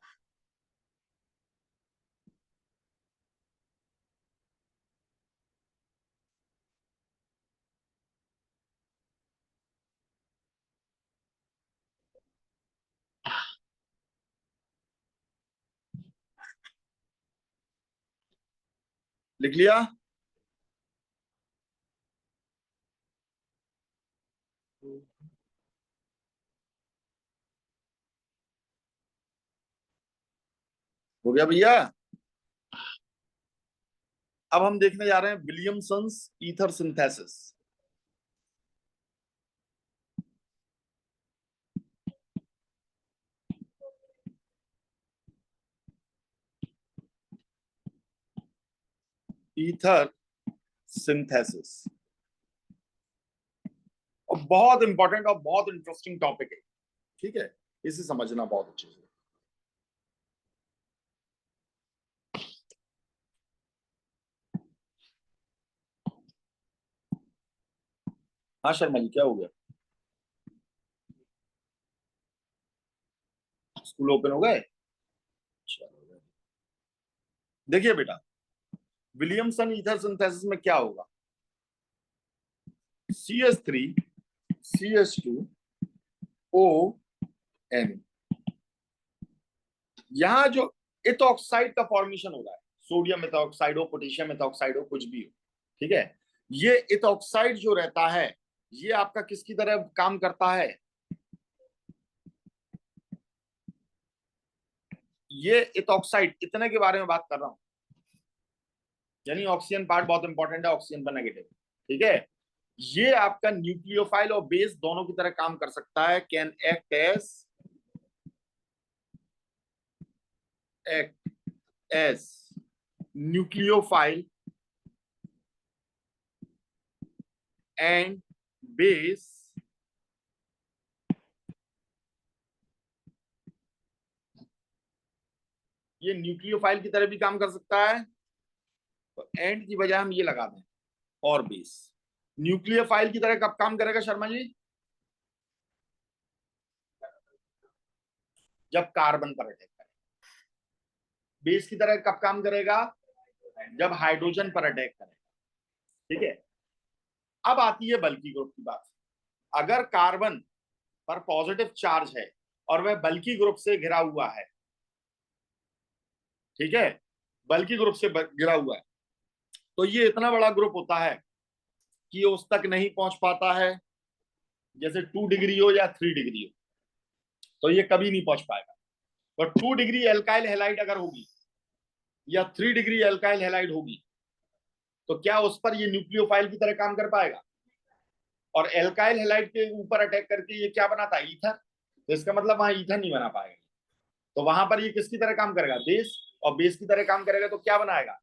लिख लिया। हो गया भैया। अब हम देखने जा रहे हैं Williamson's ether synthesis. Ether synthesis, और बहुत इंपॉर्टेंट और बहुत इंटरेस्टिंग टॉपिक है। ठीक है, इसे समझना बहुत अच्छे से। हाँ शर्मा जी, क्या हो गया, स्कूल ओपन हो गए। चलो, देखिए बेटा, विलियमसन ईथर सिंथेसिस में क्या होगा, CH3 CH2ON। यहां जो इथॉक्साइड का फॉर्मेशन हो रहा है, सोडियम इथॉक्साइड हो, पोटेशियम इथॉक्साइड हो, कुछ भी हो, ठीक है, ये इथॉक्साइड जो रहता है, ये आपका किसकी तरह काम करता है, ये इथॉक्साइड, इतने के बारे में बात कर रहा हूं, यानी ऑक्सीजन पार्ट बहुत इंपॉर्टेंट है, ऑक्सीजन पर नेगेटिव। ठीक है, ये आपका न्यूक्लियोफाइल और बेस दोनों की तरह काम कर सकता है, can act as nucleophile and base ये न्यूक्लियोफाइल की तरह भी काम कर सकता है, तो एंड की बजाय हम ये लगा दें, और बेस। न्यूक्लियोफाइल की तरह कब काम करेगा शर्मा जी, जब कार्बन पर अटैक करेगा। बेस की तरह कब काम करेगा? जब हाइड्रोजन पर अटैक करेगा। ठीक है, अब आती है बल्कि ग्रुप की बात। अगर कार्बन पर पॉजिटिव चार्ज है और वह बल्कि ग्रुप से घिरा हुआ है, ठीक है, बल्कि ग्रुप से घिरा हुआ है, तो ये इतना बड़ा ग्रुप होता है कि उस तक नहीं पहुंच पाता है। जैसे 2 डिग्री हो या 3 डिग्री हो, तो ये कभी नहीं पहुंच पाएगा। तो 2 डिग्री एल्काइल हैलाइड अगर होगी या 3 डिग्री एल्काइल हैलाइड होगी, तो क्या उस पर ये न्यूक्लियोफाइल की तरह काम कर पाएगा? और एल्काइल हैलाइड के ऊपर अटैक करके ये क्या बनाता है? ईथर। तो इसका मतलब वहां ईथर नहीं बना पाएगा। तो वहां पर ये किसकी तरह काम करेगा? बेस। और बेस की तरह काम करेगा तो क्या बनाएगा?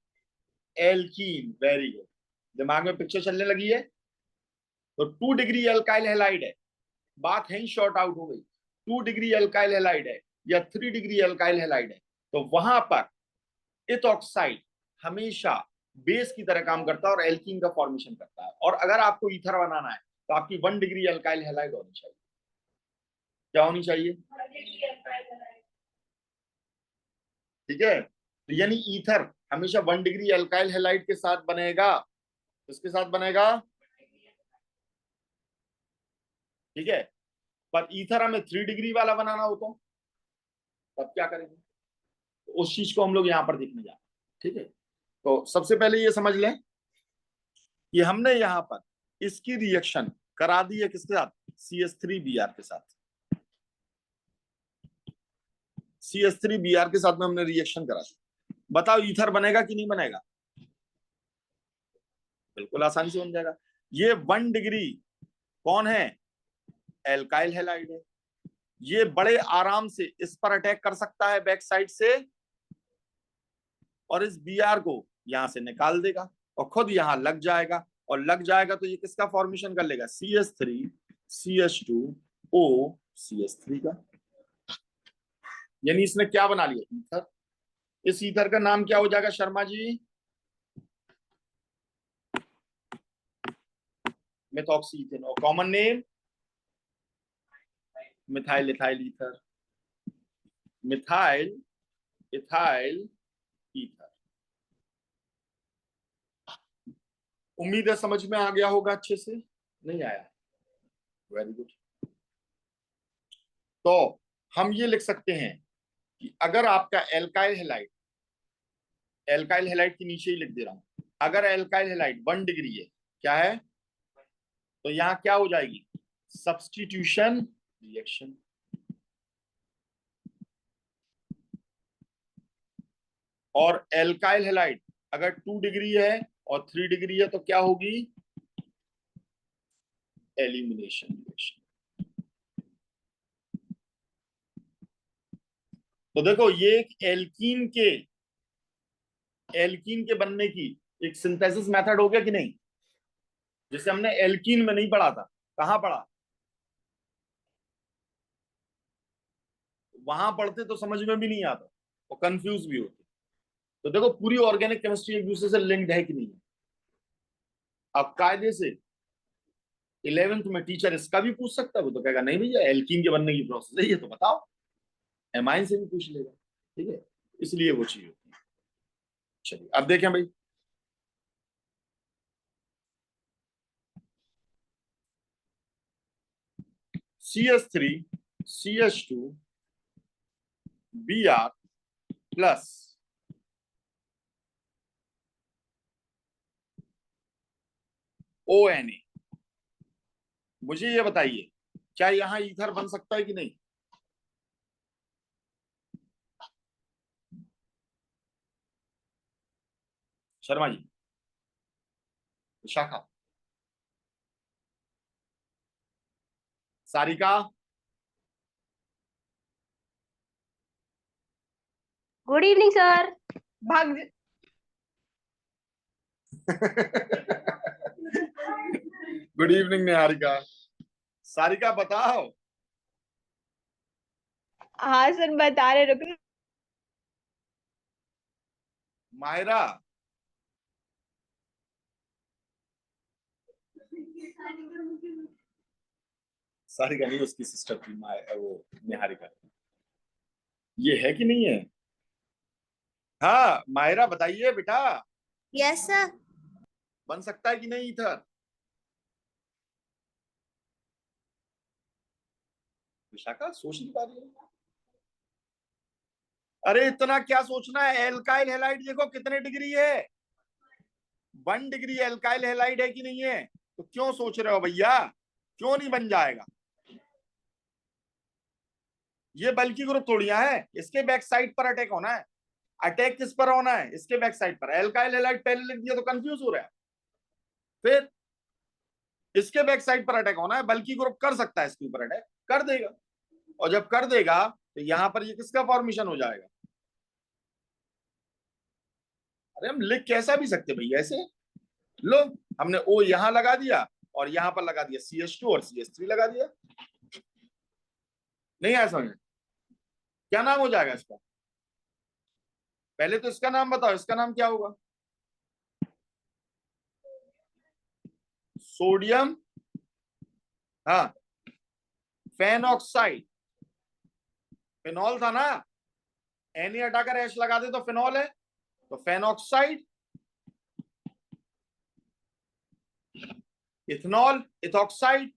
एल्कीन। वेरी गुड, दिमाग में पिक्चर चलने लगी है। तो 2 डिग्री एल्काइल हैलाइड है, बात है शॉर्ट आउट हो गई। 2 डिग्री एल्काइल हैलाइड है या 3 डिग्री एल्काइल हैलाइड है, तो वहां पर इथॉक्साइड हमेशा बेस की तरह काम करता है और एल्कीन का फॉर्मेशन करता है। और अगर आपको ईथर बनाना है तो आपकी 1 डिग्री एल्काइल हैलाइड होनी चाहिए। क्या होनी चाहिए? ठीक है, तो यानी ईथर हमेशा 1 डिग्री एल्काइल हैलाइड के साथ बनेगा। किसके साथ बनेगा? ठीक है, पर ईथर हमें 3 डिग्री वाला बनाना हो तो तब क्या करेंगे? तो उस चीज को हम लोग यहां पर देखने जा रहे हैं। ठीक है, तो सबसे पहले ये समझ लें कि हमने यहां पर इसकी रिएक्शन करा दी है किसके साथ? CH3Br के साथ। CH3Br के साथ में हमने रिएक्शन करा दी। बताओ ईथर बनेगा कि नहीं बनेगा? बिल्कुल आसानी से बन जाएगा। ये 1 डिग्री कौन है? एल्काइल हैलाइड है। ये बड़े आराम से इस पर अटैक कर सकता है बैक साइड से, और इस Br को यहां से निकाल देगा और खुद यहां लग जाएगा। और लग जाएगा तो ये किसका फॉर्मेशन कर लेगा? CH3 CH2O CH3 का। यानी इसने क्या बना लिया? ईथर। इस ईथर का नाम क्या हो जाएगा शर्मा जी? Methoxy ethane. और common name methyl ethyl ether. Methyl ethyl ether. उम्मीद है समझ में आ गया होगा अच्छे से। नहीं आया? Very good. तो हम ये लिख सकते हैं कि अगर आपका एल्काइल हैलाइड, एल्काइल हैलाइड के नीचे ही लिख दे रहा हूं, अगर एल्काइल हैलाइड 1 डिग्री है, क्या है, तो यहां क्या हो जाएगी? Substitution reaction. और एल्काइल हैलाइड अगर 2 डिग्री है और 3 डिग्री है तो क्या होगी? Elimination reaction. तो देखो ये एक एल्कीन के बनने की एक सिंथेसिस मेथड हो गया कि नहीं? जिसे हमने एल्कीन में नहीं पढ़ा था, कहां पढ़ा? वहां पढ़ते तो समझ में भी नहीं आता और कंफ्यूज भी होते। तो देखो पूरी ऑर्गेनिक केमिस्ट्री एक दूसरे से लिंक्ड है कि नहीं है। अब कायदे से 11th में टीचर इसका भी पूछ सकता है, वो तो कहेगा नहीं भैया एल्कीन के बनने की प्रोसेस है ये तो बताओ। एमाइन से भी पूछ लेगा। ठीक है, इसलिए वो चीज होती है। चलिए अब देखें भाई, CH3 CH2 Br plus ONA। मुझे ये बताइए क्या यहां ईथर बन सकता है कि नहीं? Sharma ji, Vishakha, Sarika. Good evening sir. भाग गुड इवनिंग निहारिका। सारिका बताओ। हाँ सर बता रहे, रुकना। मायरा। सारिका नहीं, उसकी सिस्टर थी वो निहारिका। ये है कि नहीं है? हाँ मायरा बताइए बेटा, यस सर। बन सकता है कि नहीं ईथर? विशाखा सोच नहीं पा रही है? अरे इतना क्या सोचना है, एल्काइल हैलाइड देखो कितने डिग्री है, 1 डिग्री एल्काइल हैलाइड है कि नहीं है? तो क्यों सोच रहे हो भैया, क्यों नहीं बन जाएगा? ये बल्कि ग्रुप थोड़िया है, इसके बैक साइड पर अटैक होना है। अटैक किस पर होना है? इसके बैक साइड पर। एल्काइल हैलाइड पहले लिख दिया तो कंफ्यूज हो रहा है। फिर इसके बैक साइड पर अटैक होना है, बल्कि ग्रुप कर सकता है इसके ऊपर अटैक, कर देगा। और जब कर देगा तो यहां पर ये किसका फॉर्मेशन हो जाएगा? अरे हम लिख कैसा भी सकते भैया ऐसे। लो, हमने ओ यहां लगा दिया और यहां पर लगा दिया CH2 और CH3 लगा दिया। नहीं आया समझ? क्या नाम हो जाएगा इसका? पहले तो इसका नाम बताओ, इसका नाम क्या होगा? सोडियम, हाँ, फेनॉक्साइड। फिनॉल था ना, एन हटाकर एच लगा दे तो फिनॉल है, तो phenoxide, ethanol, ethoxide,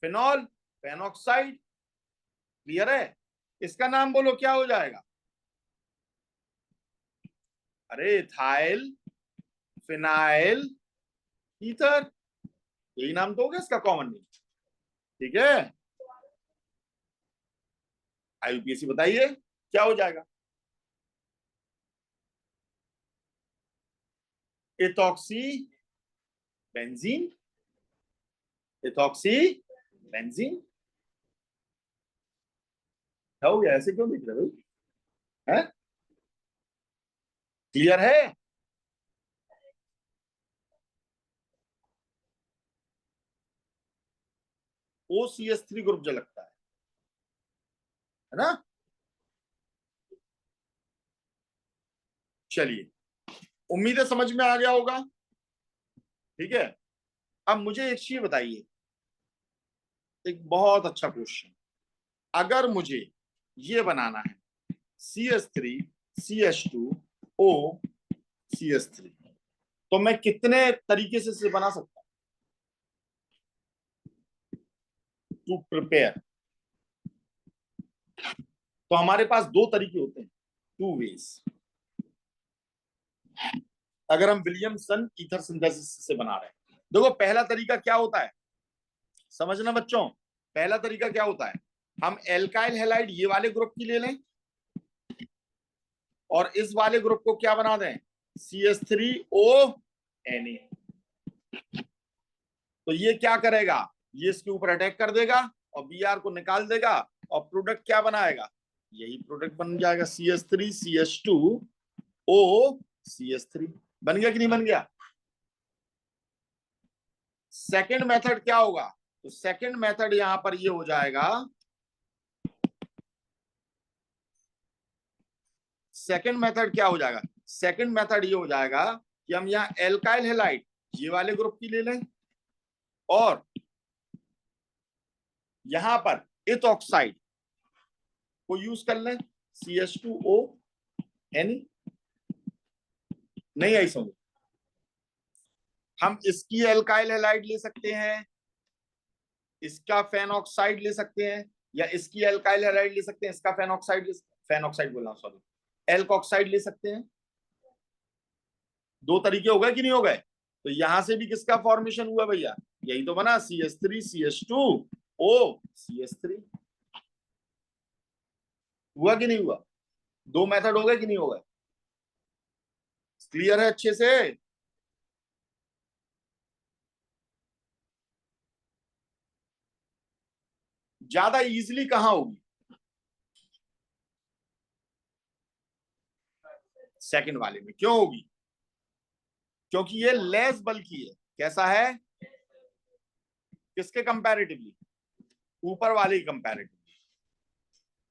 phenol, phenoxide. Clear है? इसका नाम बोलो क्या हो जाएगा? अरे इथाइल, फिनाइल, ईथर, यही नाम तो हो गया इसका कॉमन नेम। ठीक है, IUPAC बताइए क्या हो जाएगा? Ethoxy benzene, ethoxy benzene. क्या हो गया, ऐसे क्यों दिख रहे भाई? है? क्लियर है? OCH3 ग्रुप जो लगता है ना? चलिए, उम्मीद है समझ में आ गया होगा। ठीक है, अब मुझे एक चीज बताइए, एक बहुत अच्छा क्वेश्चन। अगर मुझे ये बनाना है CH3 CH2O CH3, तो मैं कितने तरीके से इसे बना सकता हूं टू प्रिपेयर? तो हमारे पास दो तरीके होते हैं, 2 वेज। अगर हम विलियमसन ईथर सिंथेसिस से बना रहे हैं, देखो पहला तरीका क्या होता है, समझना बच्चों। पहला तरीका क्या होता है, हम एल्काइल हैलाइड ये वाले ग्रुप की ले लें और इस वाले ग्रुप को क्या बना दें, CH3O Na। तो ये क्या करेगा, ये इसके ऊपर अटैक कर देगा और Br को निकाल देगा और प्रोडक्ट क्या बनाएगा, यही प्रोडक्ट बन जाएगा CH3 CH2O CH3। बन गया कि नहीं बन गया? सेकंड मेथड क्या होगा, तो सेकंड मेथड यहां पर ये हो जाएगा, सेकंड मेथड क्या हो जाएगा, सेकंड मेथड ये हो जाएगा कि हम यहाँ एल्काइल हैलाइड ये वाले ग्रुप की ले लें और यहां पर इथॉक्साइड को यूज कर लें CH2O Na। नहीं आई समझ? हम इसकी एल्काइल हैलाइड ले सकते हैं, इसका फेनॉक्साइड ले सकते हैं, या इसकी एल्काइल हैलाइड ले सकते हैं, इसका फेनॉक्साइड ले, फेनॉक्साइड बोलना सॉरी, एल्कोक्साइड ले सकते हैं। दो तरीके हो गए कि नहीं हो गए? तो यहां से भी किसका फॉर्मेशन हुआ भैया, यही तो बना CH3 CH2O CH3। हुआ कि नहीं हुआ? दो मेथड हो गए कि नहीं हो गए? क्लियर है अच्छे से? ज्यादा इजीली कहां होगी, सेकंड वाले में। क्यों होगी? क्योंकि ये लेस बल्कि है। कैसा है? किसके कंपैरेटिवली? ऊपर वाले ही कंपैरेटिवली।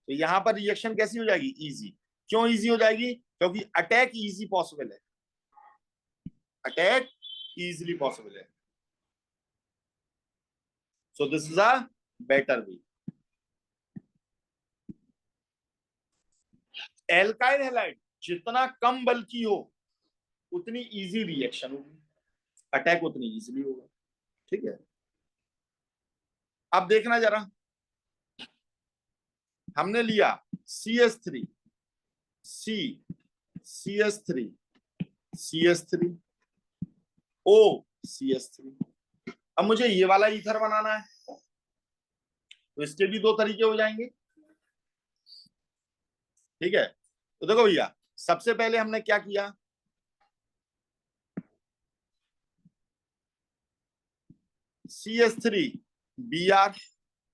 तो यहां पर रिएक्शन कैसी हो जाएगी, इजी। क्यों इजी हो जाएगी? क्योंकि अटैक इजी पॉसिबल है, अटैक इजीली पॉसिबल है। So this is a better way. Alkyl halide जितना कम बल्कि हो उतनी इजी रिएक्शन होगी, अटैक उतनी इजीली होगा। ठीक है, अब देखना जरा, हमने लिया CH3 C CH3 CH3 O CH3। अब मुझे ये वाला ईथर बनाना है, तो इसके भी दो तरीके हो जाएंगे। ठीक है, तो देखो भैया, सबसे पहले हमने क्या किया, CH3 Br,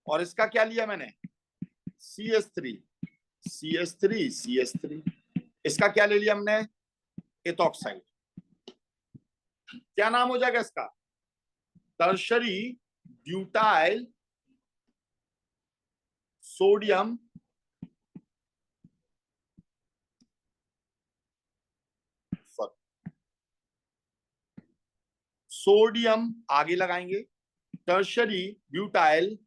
और इसका क्या लिया मैंने, CH3 CH3 CH3, इसका क्या ले लिया हमने, एथॉक्साइड। क्या नाम हो जाएगा इसका, टर्शरी ब्यूटाइल सोडियम सोडियम आगे लगाएंगे, टर्शरी ब्यूटाइल,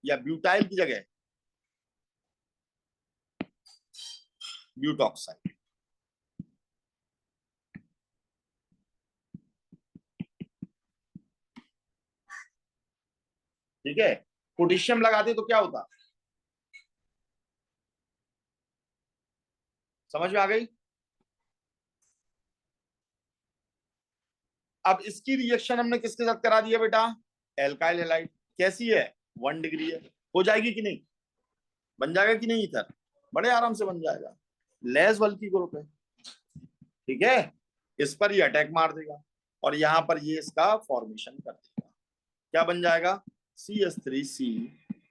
या ब्यूटाइल की जगह ब्यूटॉक्साइड। ठीक है, पोटेशियम लगाते तो क्या होता, समझ में आ गई। अब इसकी रिएक्शन हमने किसके साथ करा दिया बेटा, एल्काइल हैलाइड। कैसी है, 1 डिग्री है, हो जाएगी कि नहीं, बन जाएगा कि नहीं इधर, बड़े आराम से बन जाएगा, लेस बल्कि ग्रुप है। ठीक है, इस पर ये अटैक मार देगा और यहां पर ये इसका फॉर्मेशन कर देगा, क्या बन जाएगा, CH3C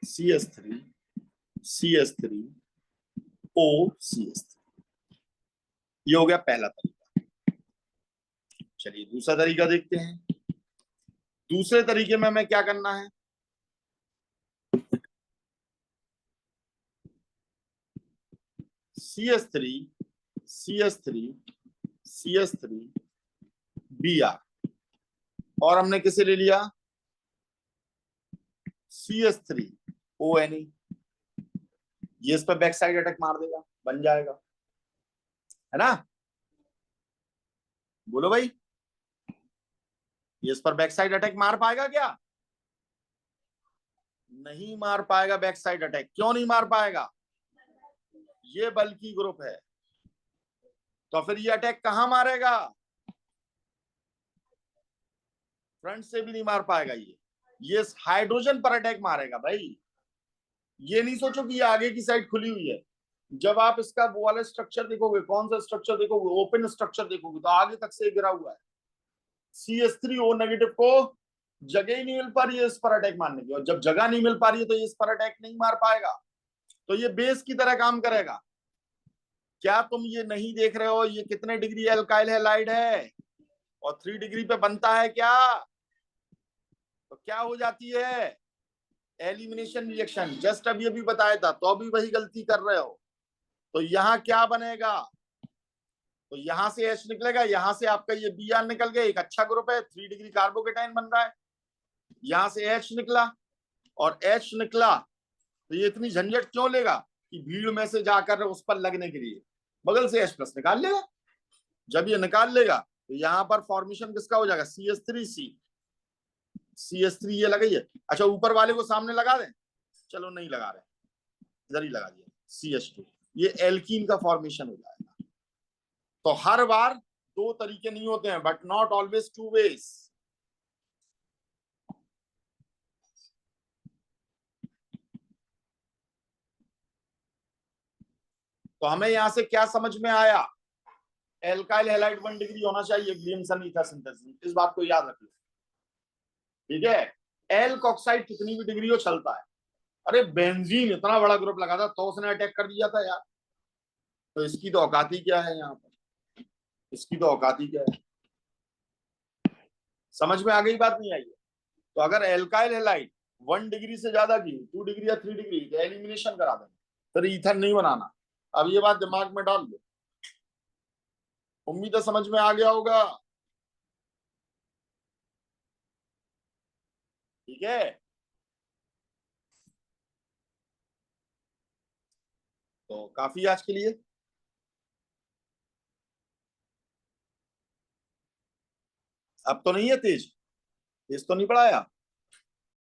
CH3 CH3 O CH3। ये हो गया पहला तरीका। चलिए दूसरा तरीका देखते हैं। दूसरे तरीके में हमें क्या करना है, CH3 CH3 CH3 Br, और हमने किसे ले लिया, CH3 ONe। ये इस पर बैक साइड अटैक मार देगा, बन जाएगा, है ना, बोलो भाई, ये इस पर बैक साइड अटैक मार पाएगा क्या, नहीं मार पाएगा बैक साइड अटैक। क्यों नहीं मार पाएगा, ये बल्कि ग्रुप है, तो फिर ये अटैक कहां मारेगा, फ्रंट से भी नहीं मार पाएगा, ये हाइड्रोजन पर अटैक मारेगा भाई। ये नहीं सोचो कि ये आगे की साइड खुली हुई है, जब आप इसका वो वाला स्ट्रक्चर देखोगे, कौन सा स्ट्रक्चर देखोगे, ओपन स्ट्रक्चर देखोगे, तो आगे तक से गिरा हुआ है। CH3O नेगेटिव को जगह ही नहीं मिल पा रही है इस पर अटैक मारने की, और जब जगह नहीं मिल पा रही है तो ये इस पर अटैक नहीं मार पाएगा, तो ये बेस की तरह काम करेगा। क्या तुम ये नहीं देख रहे हो, ये कितने डिग्री एल्काइल हैलाइड है और 3 डिग्री पे बनता है क्या, तो क्या हो जाती है, एलिमिनेशन रिएक्शन। जस्ट अभी अभी बताया था, तो अभी वही गलती कर रहे हो। तो यहाँ क्या बनेगा, तो यहां से H निकलेगा, यहां से आपका ये Br निकल गया, एक अच्छा ग्रुप है, 3 डिग्री कार्बोकेटाइन बन रहा है। यहां से H निकला और H निकला, तो ये इतनी झंझट क्यों लेगा कि भीड़ में से जाकर उस पर लगने के लिए, बगल से H+ निकाल लेगा। जब ये निकाल लेगा तो यहां पर फॉर्मेशन किसका हो जाएगा, CH3C CH3 ये लगाई है। अच्छा ऊपर वाले को सामने लगा दें, चलो नहीं लगा रहे, इधर ही लगा दिया, CH2, ये एल्कीन का फॉर्मेशन हो जाएगा। तो हर बार दो तरीके नहीं होते हैं, but not always two ways. तो हमें यहां से क्या समझ में आया, एल्काइल हैलाइड 1 डिग्री होना चाहिए, विलियमसन ईथर सिंथेसिस, इस बात को याद रखिए। ठीक है, एल्कोक्साइड कितनी भी डिग्री हो चलता है। अरे बेंजीन इतना बड़ा ग्रुप लगा था तो उसने अटैक कर दिया था यार, तो इसकी तो औकात ही क्या है, यहाँ पर इसकी तो औकात ही क्या है। समझ में आ गई बात, नहीं आई है, तो अगर एल्काइल हैलाइड 1 डिग्री से ज्यादा की, 2 डिग्री या 3 डिग्री, तो एलिमिनेशन करा देंगे, फिर ईथर नहीं बनाना। अब ये बात दिमाग में डाल लो, उम्मीद है समझ में आ गया होगा। ठीक है, तो काफी आज के लिए। अब तो नहीं है तेज, तेज तो नहीं पढ़ाया।